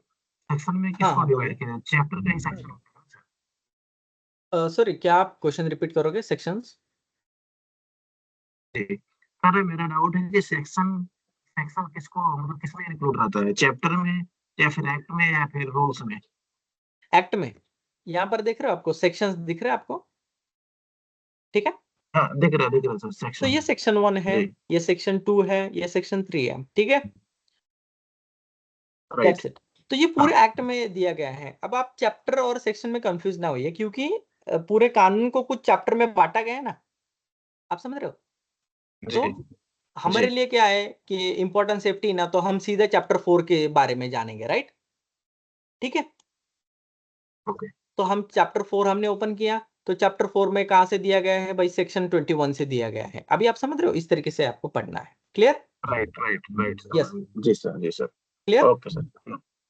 Speaker 9: सेक्शन में
Speaker 2: हाँ
Speaker 9: किसको
Speaker 2: हाँ बोलिए।
Speaker 9: डिवाइड किया, चैप्टर का ही सेक्शन होता है सर?
Speaker 2: सॉरी, क्या आप क्वेश्चन रिपीट करोगे, सेक्शंस।
Speaker 9: जी। सर मेरा डाउट है कि सेक्शन सेक्शन किसको मतलब किसमें इंक्लूड रहता है, चैप्टर में या फिर एक्ट में या फिर रूल्स में?
Speaker 2: एक्ट में। यहाँ पर देख रहे हो आपको सेक्शंस दिख रहे हैं आपको। ठीक है,
Speaker 9: हाँ दिख रहा सर
Speaker 2: तो
Speaker 9: सेक्शन।
Speaker 2: ये सेक्शन 1 है,
Speaker 9: जी
Speaker 2: ये सेक्शन 2 है, ये सेक्शन 3 है। ठीक है,
Speaker 9: राइट।
Speaker 2: That's it. तो ये
Speaker 9: हाँ
Speaker 2: पूरे एक्ट में दिया गया है। अब आप चैप्टर और सेक्शन में कंफ्यूज ना होइए, क्योंकि पूरे कानून को कुछ चैप्टर में बांटा गया है ना, आप समझ रहे हो। तो
Speaker 9: जी
Speaker 2: हमारे
Speaker 9: जी
Speaker 2: लिए क्या है कि इंपॉर्टेंट सेफ्टी ना, तो हम सीधे चैप्टर 4 के बारे में जानेंगे, राइट। ठीक है,
Speaker 9: ओके
Speaker 2: तो हम चैप्टर 4 हमने ओपन किया, तो चैप्टर 4 में कहाँ से दिया गया है भाई, सेक्शन 21 से दिया गया है। अभी आप समझ रहे हो, इस तरीके से आपको पढ़ना है। Clear.
Speaker 9: Right right right
Speaker 2: yes,
Speaker 9: sir. जी सर जी sir.
Speaker 2: Clear.
Speaker 9: Okay sir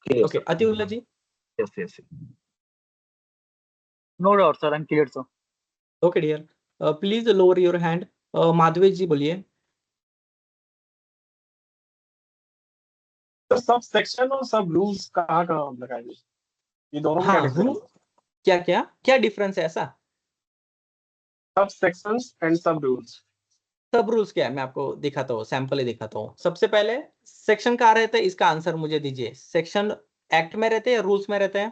Speaker 9: clear
Speaker 2: okay,
Speaker 9: sir.
Speaker 2: Atiullah ji.
Speaker 9: Yes yes.
Speaker 1: No doubt sir, I am clear sir.
Speaker 2: Okay dear, please lower your hand. Madhavi ji बोलिए।
Speaker 6: तो सब सेक्शन और सब rules कहाँ कहाँ लगाएंगे, ये दोनों में क्या
Speaker 2: हाँ,
Speaker 6: डिफरेंस है?
Speaker 2: क्या क्या क्या डिफरेंस है ऐसा।
Speaker 6: सब सेक्शंस एंड सब रूल्स।
Speaker 2: सब रूल्स क्या है मैं आपको दिखाता हूँ, सैंपल ही दिखाता हूँ। सबसे पहले सेक्शन कहाँ रहते हैं, इसका आंसर मुझे दीजिए। सेक्शन एक्ट में रहते हैं या रूल्स में रहते हैं।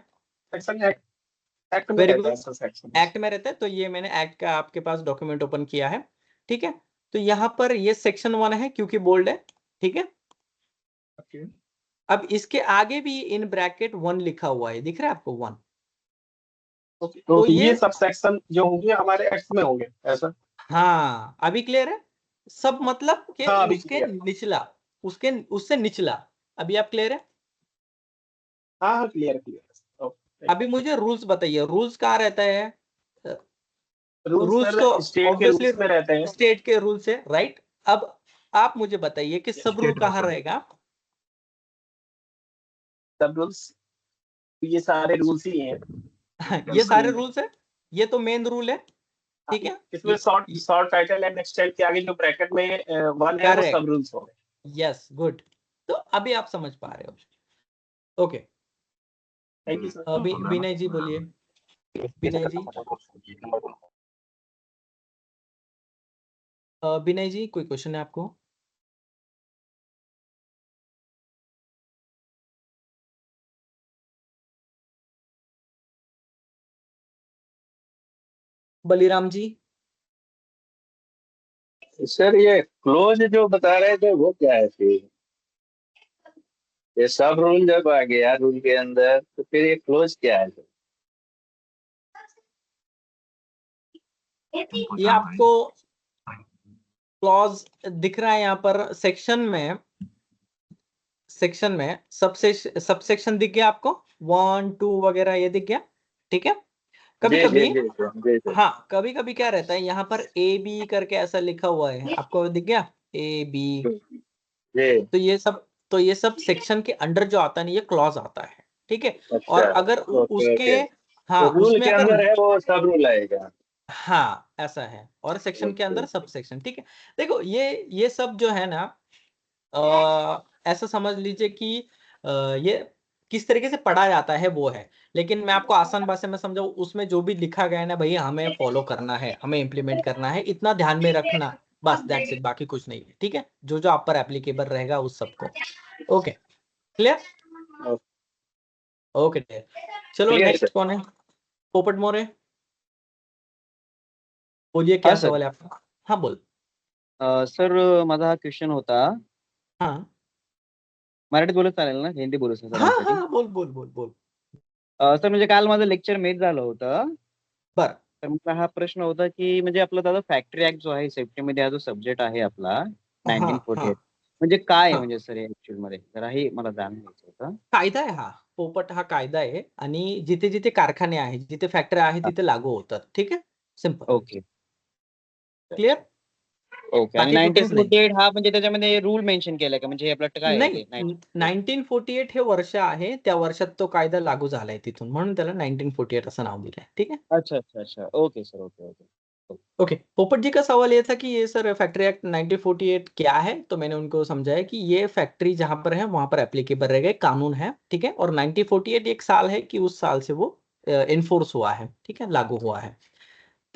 Speaker 6: सेक्शन एक्ट में
Speaker 2: वेरी
Speaker 6: रहता है
Speaker 2: गुड,
Speaker 6: सर सेक्शन।
Speaker 2: एक्ट में रहता है। तो ये मैंने एक्ट का आपके पास डॉक्यूमेंट ओपन किया है। ठीक है, तो यहाँ पर ये सेक्शन 1 है क्योंकि बोल्ड है। ठीक है,
Speaker 6: ओके,
Speaker 2: अब इसके आगे भी इन ब्रैकेट 1 लिखा हुआ है, दिख रहा है आपको 1।
Speaker 6: ओके,
Speaker 2: तो
Speaker 6: तो
Speaker 2: ये
Speaker 6: ये सब सेक्शन जो होंगे हमारे एक्ट में होंगे ऐसा?
Speaker 2: हाँ अभी क्लियर है। सब मतलब कि
Speaker 6: हाँ अभी
Speaker 2: उसके
Speaker 6: क्लियर।
Speaker 2: निचला, उसके उससे निचला। अभी आप क्लियर है।
Speaker 6: हाँ हाँ क्लियर क्लियर। ओके,
Speaker 2: अभी मुझे रूल्स बताइए, रूल्स कहाँ रहता है।
Speaker 6: रूल्स
Speaker 2: रूल्स तो
Speaker 6: सर स्टेट के
Speaker 2: ऑब्वियसली
Speaker 6: रूल्स में रहते हैं।
Speaker 2: स्टेट के रूल्स है, राइट। अब आप मुझे बताइए कि सब रूल
Speaker 9: स्टेट में
Speaker 2: कहाँ
Speaker 9: सर।
Speaker 2: रहेगा।
Speaker 6: सब रूल्स, ये सारे रूल्स ही हैं।
Speaker 2: ये सारे
Speaker 6: स्क्रीन पे
Speaker 2: रूल्स है, ये तो मेन रूल है। ठीक है,
Speaker 6: इसमें short short title and next title के आगे जो ब्रैकेट में वन है वो
Speaker 2: करेक्ट,
Speaker 6: सब रूल्स हो गए।
Speaker 2: Yes good. तो अभी आप समझ पा रहे हो। Okay,
Speaker 6: thank you sir.
Speaker 2: Vinay ji बोलिए। विनय जी, विनय जी कोई क्वेश्चन है आपको। बलीराम जी?
Speaker 5: सर ये क्लोज जो बता रहे थे वो क्या है फिर? ये सब रूल जब आ गया रूल के अंदर तो फिर ये क्लोज क्या है?
Speaker 2: ये आपको क्लॉज दिख रहा है यहाँ पर सेक्शन में सबसेक्शन दिख गया आपको, 1 2 वगैरह ये दिख गया, ठीक है। कभी
Speaker 5: जी
Speaker 2: कभी
Speaker 5: जी जी जी जी
Speaker 2: हाँ, कभी कभी क्या रहता है यहाँ पर ए बी करके ऐसा लिखा हुआ है, आपको दिख गया ए बी,
Speaker 5: जी।
Speaker 2: तो ये सब सेक्शन के अंडर जो आता है ना, ये क्लॉज आता है, ठीक है। और
Speaker 5: अच्छा
Speaker 2: अगर
Speaker 5: ओके
Speaker 2: उसके
Speaker 5: ओके।
Speaker 2: हाँ
Speaker 5: तो रूल
Speaker 2: उसमें
Speaker 5: के
Speaker 2: अगर
Speaker 5: अंदर है वो सब रूल आएगा।
Speaker 2: हाँ ऐसा है, और सेक्शन के
Speaker 5: ओके
Speaker 2: अंदर सब सेक्शन, ठीक है। देखो ये सब जो है ना, ऐसा समझ लीजिए कि ये किस तरीके से पढ़ा जाता है वो है, लेकिन मैं आपको आसान भाषा में समझाऊं, उसमें जो भी लिखा गया है ना भैया, हमें फॉलो करना है, हमें इम्प्लीमेंट करना है, इतना ध्यान में रखना, बस दैट्स इट, बाकी कुछ नहीं है, ठीक है। जो जो आप पर एप्लीकेबल रहेगा उस सबको, ओके क्लियर, ओके चलो
Speaker 5: क्लियर सर।
Speaker 2: नेक्स्ट कौन है? पोपट मोरे, बोलिए
Speaker 1: हाँ
Speaker 2: क्या
Speaker 1: सर।
Speaker 2: सवाल है आपका? हाँ बोल।
Speaker 1: सर माझा हा क्वेश्चन होता,
Speaker 2: हाँ
Speaker 1: मराठीत बोलत चालेल ना, हिंदी बोलू सर
Speaker 2: हाँ
Speaker 1: सरांसाठी?
Speaker 2: हाँ बोल बोल बोल बोल
Speaker 1: सर म्हणजे काल माझं लेक्चर मिस झालं होतं,
Speaker 2: बर
Speaker 1: तर मला हा प्रश्न होता की म्हणजे आपला दादा फॅक्टरी ऍक्ट जो आहे सेफ्टीमध्ये हा जो सब्जेक्ट आहे आपला
Speaker 2: हाँ हाँ
Speaker 1: 1948, म्हणजे काय आहे
Speaker 2: हाँ
Speaker 1: म्हणजे सर ऍक्च्युअल मध्ये जरा हे मला जाणून घ्यायचं होतं.
Speaker 2: कायदा आहे हा, पोपट हा कायदा आहे, आणि जिथे जिथे कारखाने आहेत, जिथे फॅक्टरी आहे, तिथे लागू होतात, ठीक आहे, सिंपल
Speaker 1: ओके
Speaker 2: क्लिअर,
Speaker 1: ओके. आणि
Speaker 2: बाकी कुठेच नाही.
Speaker 1: 1948 हा म्हणजे त्याच्यामध्ये रूल मेन्शन केलाय का, म्हणजे हे आपलं काय आहे
Speaker 2: नाही,
Speaker 1: ते 1948?
Speaker 2: 1948 हे वर्ष आहे, त्या वर्षात तो कायदा लागू झालाय तिथून, म्हणून त्याला 1948 असं नाव दिलंय, ठीक है।
Speaker 1: अच्छा अच्छा अच्छा, okay sir, okay okay.
Speaker 2: Okay, पोपट जी का सवाल ये था कि ये सर फैक्ट्री एक्ट 1948 क्या है, तो मैंने उनको समझाया कि ये फैक्ट्री जहां पर है वहां पर एप्लीकेबल रहेगा, एक कानून है, ठीक है, और 1948 एक साल है कि उस साल से वो इन्फोर्स हुआ है, ठीक है, लागू हुआ है।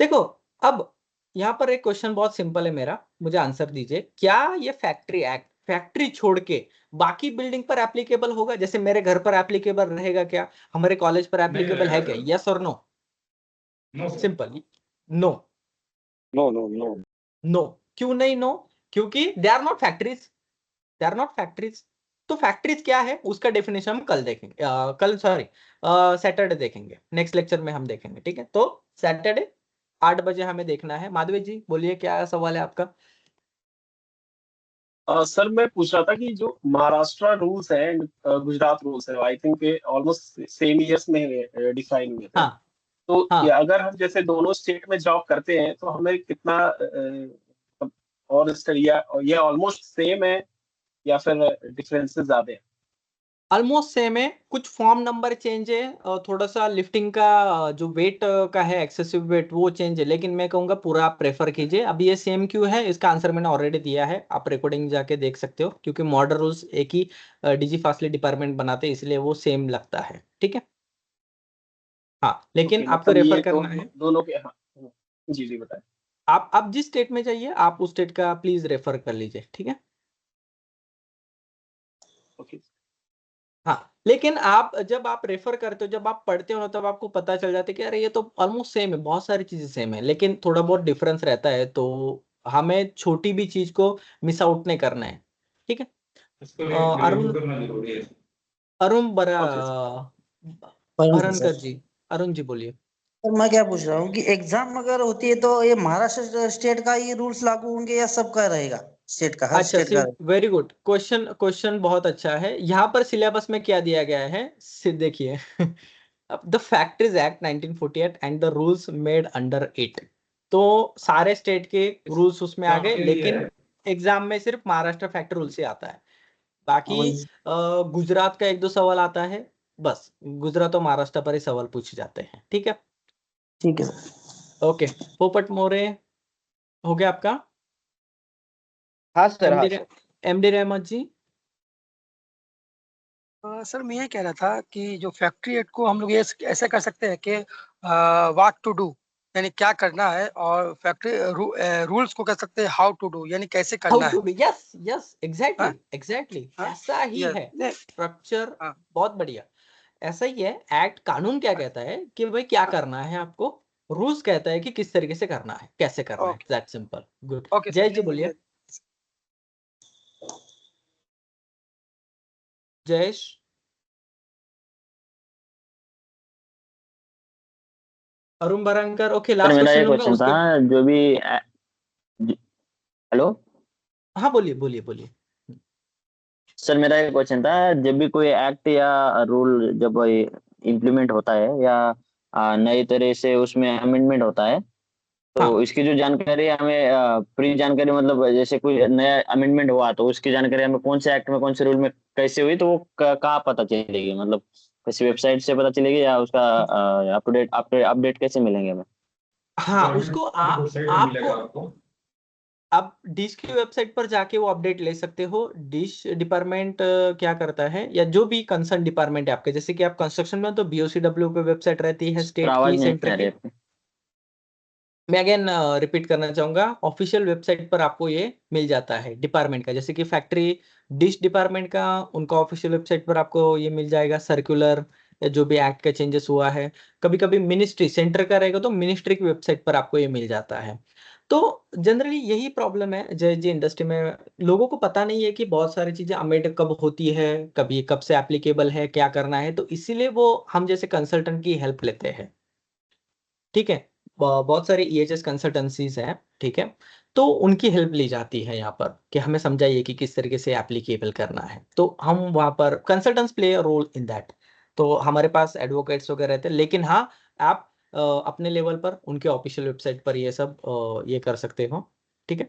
Speaker 2: देखो, अब यहाँ पर एक क्वेश्चन बहुत सिंपल है मेरा, मुझे आंसर दीजिए, क्या ये फैक्ट्री एक्ट फैक्ट्री छोड़ के बाकी बिल्डिंग पर एप्लीकेबल होगा? जैसे मेरे घर पर एप्लीकेबल रहेगा क्या, हमारे कॉलेज पर एप्लीकेबल है क्या? यस और no? Simple no.
Speaker 8: No no no.
Speaker 2: No, क्यों नहीं नो? क्योंकि they are not factories, they are not factories. तो फैक्ट्रीज क्या है उसका डेफिनेशन हम कल देखेंगे, कल सॉरी सैटरडे देखेंगे, नेक्स्ट लेक्चर में हम देखेंगे, ठीक है। तो सैटरडे 8 बजे हमें देखना है। माधवी जी बोलिए क्या सवाल है आपका?
Speaker 7: सर मैं पूछ रहा था कि जो महाराष्ट्र रूल्स है एंड गुजरात रूल्स है, I think almost same years में डिफाइन हुए थे।
Speaker 2: हाँ
Speaker 7: तो
Speaker 2: हाँ,
Speaker 7: ये अगर हम जैसे दोनों स्टेट में जॉब करते हैं तो हमें कितना और ये ऑलमोस्ट सेम है या फिर डिफरेंसेस ज्यादा है?
Speaker 2: ऑलमोस्ट सेम है, कुछ फॉर्म नंबर चेंज है, और थोड़ा सा लिफ्टिंग का जो वेट का है, एक्सेसिव वेट वो चेंज है, लेकिन मैं कहूँगा पूरा आप प्रेफर कीजिए। अभी ये सेम क्यों है इसका आंसर मैंने ऑलरेडी दिया है, आप रिकॉर्डिंग जाके देख सकते हो, क्योंकि मॉडल रूल्स एक ही डीजी फासली डिपार्टमेंट बनाते हैं, इसलिए वो सेम लगता है, ठीक है। हाँ, लेकिन
Speaker 7: ओके,
Speaker 2: आपको
Speaker 7: मतलब
Speaker 2: रेफर
Speaker 7: ये
Speaker 2: करना है,
Speaker 7: दोनों के, हाँ जी जी बताएं।
Speaker 2: आप जिस स्टेट में चाहिए आप उस स्टेट का प्लीज रेफर कर लीजिए, ठीक है।
Speaker 7: ओके
Speaker 2: हाँ, लेकिन आप जब आप रेफर करते हो, जब आप पढ़ते हो ना, तब आपको पता चल जाता है कि अरे ये तो ऑलमोस्ट सेम है, बहुत सारी चीजें सेम है, लेकिन थोड़ा बहुत डिफरेंस रहता है, तो हमें छोटी भी चीज को मिस आउट नहीं करना है, ठीक है। अरुण अरुण
Speaker 7: ओके
Speaker 2: भरनकर जी, अरुण जी बोलिए।
Speaker 10: सर मैं क्या पूछ रहा हूँ कि एग्जाम अगर होती है तो ये महाराष्ट्र स्टेट का ये रूल्स लागू होंगे या सबका रहेगा, स्टेट का, हर
Speaker 2: अच्छा,
Speaker 10: स्टेट का?
Speaker 2: वेरी गुड क्वेश्चन, क्वेश्चन बहुत अच्छा है। यहाँ पर सिलेबस में क्या दिया गया है, देखिए the factories act 1948 and the rules made under it, तो सारे स्टेट के रूल्स उसमें आ गए, लेकिन एग्जाम में सिर्फ महाराष्ट्र फैक्ट्री रूल से आता है, बाकी गुजरात का एक दो सवाल आता है, बस गुजरात और महाराष्ट्र पर ही सवाल पूछे जाते हैं, ठीक है।
Speaker 10: ठीक है सर।
Speaker 2: ओके, पोपट मोरे हो गया आपका?
Speaker 1: हाँ सर, हाँ सर.
Speaker 2: एमडी रहमत जी?
Speaker 11: सर मैं ये कह रहा था कि जो फैक्ट्री एक्ट को हम लोग ये ऐसे कर सकते हैं कि व्हाट टू डू, यानी क्या करना है, और फैक्ट्री रूल्स को कह सकते हैं हाउ टू डू, यानी कैसे
Speaker 2: हाउ
Speaker 11: करना
Speaker 2: टू
Speaker 11: है।
Speaker 2: बी, यस यस, एग्जैक्टली
Speaker 11: हाँ?
Speaker 2: एग्जैक्टली,
Speaker 11: हाँ?
Speaker 2: ऐसा ही
Speaker 11: यस
Speaker 2: है स्ट्रक्चर,
Speaker 11: हाँ
Speaker 2: बहुत बढ़िया, ऐसा ही है। एक्ट कानून क्या कहता है कि भाई क्या करना है आपको, रूल्स कहता है कि किस तरीके से करना है, कैसे करना है,
Speaker 11: okay
Speaker 2: that simple. Good,
Speaker 11: okay
Speaker 2: Jay
Speaker 11: sir
Speaker 2: ji बोलिए। Jayesh, Arun Barankar, okay
Speaker 1: sir
Speaker 2: last
Speaker 1: मेरा ये
Speaker 2: क्वेश्चन लूंगा
Speaker 1: क्वेश्चन था,
Speaker 2: उसके।
Speaker 1: जो भी हेलो
Speaker 2: हाँ बोलिए बोलिए बोलिए।
Speaker 1: सर, मेरा एक क्वेश्चन था, जब भी कोई एक्ट या रूल जब इम्प्लीमेंट होता है या नई तरह से उसमें अमेंडमेंट होता है, तो
Speaker 2: हाँ
Speaker 1: इसकी जो जानकारी है हमें प्री जानकारी, मतलब जैसे कोई नया अमेंडमेंट हुआ तो उसकी जानकारी हमें कौन से एक्ट में कौन से रूल में कैसे हुई, तो वो कहाँ पता चलेगी, मतलब किसी वेबसाइट से पता चलेगी या उसका अपडेट कैसे मिलेंगे हमें?
Speaker 2: हाँ, उसको आपको आप डिश की वेबसाइट पर जाके वो अपडेट ले सकते हो। डिश डिपार्टमेंट क्या करता है, या जो भी कंसर्न डिपार्टमेंट है आपके, जैसे कि आप कंस्ट्रक्शन में हो तो BOCW पे वेबसाइट रहती है
Speaker 1: सर
Speaker 2: स्टेट
Speaker 1: आवाज
Speaker 2: की,
Speaker 1: नहीं
Speaker 2: सेंटर
Speaker 1: आ रही
Speaker 2: की।
Speaker 1: आपकी।
Speaker 2: मैं अगेन रिपीट करना चाहूंगा, ऑफिशियल वेबसाइट पर आपको ये मिल जाता है डिपार्टमेंट का, जैसे कि फैक्ट्री डिश डिपार्टमेंट का, उनका ऑफिशियल वेबसाइट पर आपको ये मिल जाएगा सर्कुलर, या जो भी एक्ट का चेंजेस हुआ है। कभी कभी मिनिस्ट्री सेंटर का रहेगा तो मिनिस्ट्री की वेबसाइट पर आपको ये मिल जाता है। तो जनरली यही प्रॉब्लम है जय जी इंडस्ट्री में, लोगों को पता नहीं है कि बहुत सारी चीजें अमेंड कब होती है, कभी कब से एप्लीकेबल है, क्या करना है, तो इसीलिए वो हम जैसे कंसल्टेंट की हेल्प लेते हैं। ठीक है, बहुत सारी EHS कंसल्टेंसीज हैं, ठीक है, तो उनकी हेल्प ली जाती है यहाँ पर कि हमें समझाइए कि किस तरीके से एप्लीकेबल करना है, तो हम वहाँ पर consultants play a role in that. तो हमारे पास एडवोकेट्स वगैरह रहते हैं, लेकिन हाँ, आप अपने लेवल पर उनके ऑफिशियल वेबसाइट पर ये सब ये कर सकते हो। ठीक है,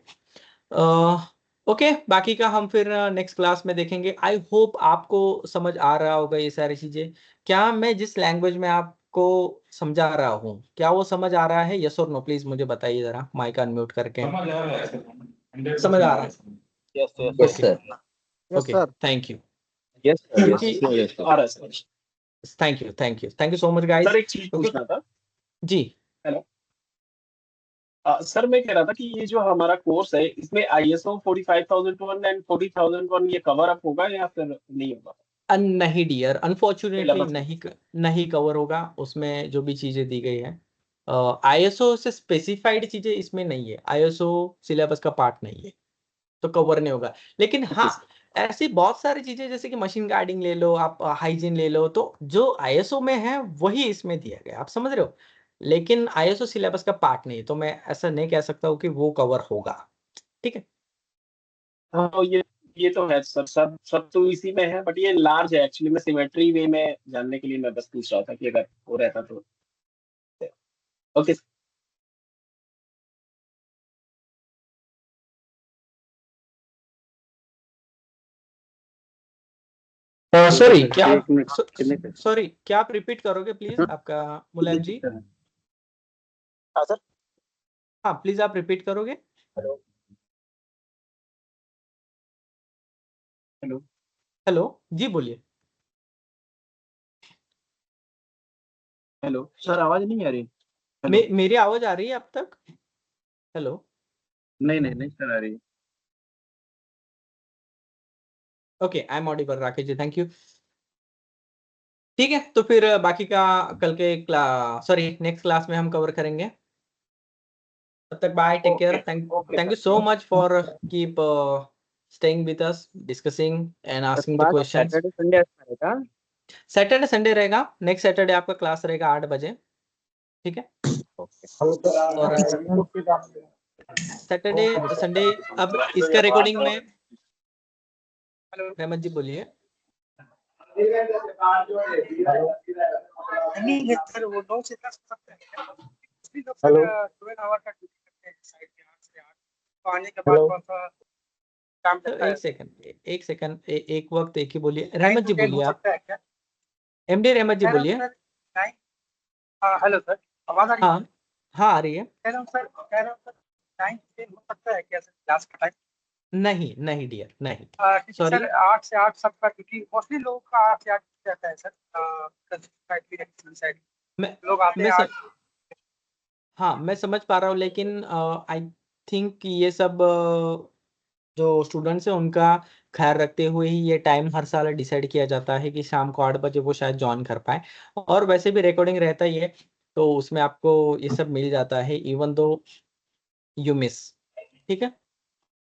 Speaker 2: ओके, बाकी का हम फिर नेक्स्ट क्लास में देखेंगे। आई होप आपको समझ आ रहा होगा ये सारी चीजें। क्या मैं जिस लैंग्वेज में आपको समझा रहा हूँ, क्या वो समझ आ रहा है? यस और नो प्लीज मुझे बताइए जरा, माइक अनम्यूट करके। समझ आ रहा है?
Speaker 5: Yes
Speaker 1: yes
Speaker 2: okay
Speaker 1: sir.
Speaker 4: Yes
Speaker 2: okay,
Speaker 4: sir.
Speaker 2: Thank you.
Speaker 1: Yes sir.
Speaker 2: क्योंकि
Speaker 1: यस
Speaker 7: आ रहा है sir.
Speaker 2: Thank you so much guys.
Speaker 7: Sir एक चीज पूछना था।
Speaker 2: जी,
Speaker 7: हेलो सर, मैं कह रहा था कि ये जो हमारा कोर्स है इसमें ISO 45001 एंड 40001 ये कवर अप होगा या फिर नहीं होगा?
Speaker 2: नहीं डियर, अनफॉर्चुनेटली
Speaker 7: सिलेबस में
Speaker 2: नहीं कवर होगा उसमें जो भी चीजें दी गई है। ISO से स्पेसिफाइड चीजें इसमें नहीं है, ISO सिलेबस का पार्ट नहीं है, तो कवर नहीं होगा। लेकिन हाँ, ऐसी बहुत सारी चीजें जैसे कि मशीन गार्डिंग ले लो, आप हाइजीन ले लो, तो जो ISO में है वही इसमें दिया गया, आप समझ रहे हो, लेकिन ISO सिलेबस का पार्ट नहीं है, तो मैं ऐसा नहीं कह सकता हूँ कि वो कवर होगा। ठीक है,
Speaker 7: हाँ, ये तो है सर, सब सब तो इसी में है, बट ये लार्ज है एक्चुअली। मैं सिमेट्री वे में जानने के लिए मैं बस पूछ रहा था कि अगर वो रहता तो। ओके।
Speaker 2: सॉरी क्या
Speaker 4: एक मिनट कितने का?
Speaker 2: सॉरी क्या आप रिपीट करोगे प्लीज आपका, मुलायम जी?
Speaker 9: हाँ सर।
Speaker 2: हाँ प्लीज आप रिपीट करोगे।
Speaker 9: हेलो
Speaker 7: हेलो
Speaker 2: हेलो जी बोलिए।
Speaker 7: हेलो सर, आवाज नहीं आ रही? हेलो।
Speaker 2: मेरी आवाज आ रही है अब तक? हेलो,
Speaker 7: नहीं नहीं नहीं सर, आ रही।
Speaker 2: Okay, I am audible Rakesh ji, thank you. ठीक है, तो फिर बाकी का कल के नेक्स्ट क्लास में हम कवर करेंगे। तब तक bye, take care, thank you so much for keep staying with us, discussing and asking the questions.
Speaker 1: Saturday Sunday रहेगा।
Speaker 2: सैटरडे संडे रहेगा, नेक्स्ट सैटरडे आपका क्लास रहेगा 8 बजे। ठीक है, और सैटरडे संडे, अब इसका रिकॉर्डिंग में रहमत जी बोलिए।
Speaker 11: नहीं है सर, वो 9 से 10 तक है। इसलिए लोग सर
Speaker 9: हेलो
Speaker 11: 12 आवर का ड्यूटी करते हैं साइड के 8 से 8। तो आने के बाद थोड़ा सा काम
Speaker 2: तो
Speaker 11: लगता है।
Speaker 2: एक सेकंड, एक वक्त एक ही बोलिए।
Speaker 11: 9
Speaker 2: रहमत
Speaker 11: to
Speaker 2: जी
Speaker 11: 10
Speaker 2: बोलिए
Speaker 11: हो
Speaker 2: आप,
Speaker 11: सकता है क्या?
Speaker 2: MD रहमत जी
Speaker 11: कह रहा हूँ
Speaker 2: बोलिए।
Speaker 11: सर 9। हाँ हेलो सर, आवाज आ रही है?
Speaker 2: हाँ हाँ आ रही है।
Speaker 11: कह रहा हूँ सर 9 to 10 हो सकता है क्या सर क्लास का टाइम?
Speaker 2: नहीं नहीं डियर, नहीं,
Speaker 11: क्योंकि
Speaker 2: सॉरी।
Speaker 11: सर 8 से 8 सबका, क्योंकि मोस्टली लोगों का 8 से 8 रहता है सर। साइड
Speaker 2: मैं
Speaker 11: लोग आते
Speaker 2: मैं
Speaker 11: हैं
Speaker 2: सब
Speaker 11: 8।
Speaker 2: हाँ मैं समझ पा रहा हूँ, लेकिन आई थिंक कि ये सब जो स्टूडेंट्स हैं उनका ख्याल रखते हुए ही ये टाइम हर साल डिसाइड किया जाता है कि शाम को 8 बजे वो शायद ज्वाइन कर पाए, और वैसे भी रिकॉर्डिंग रहता ही है। तो उसमें आपको ये सब मिल जाता है इवन दो यू मिस। ठीक है,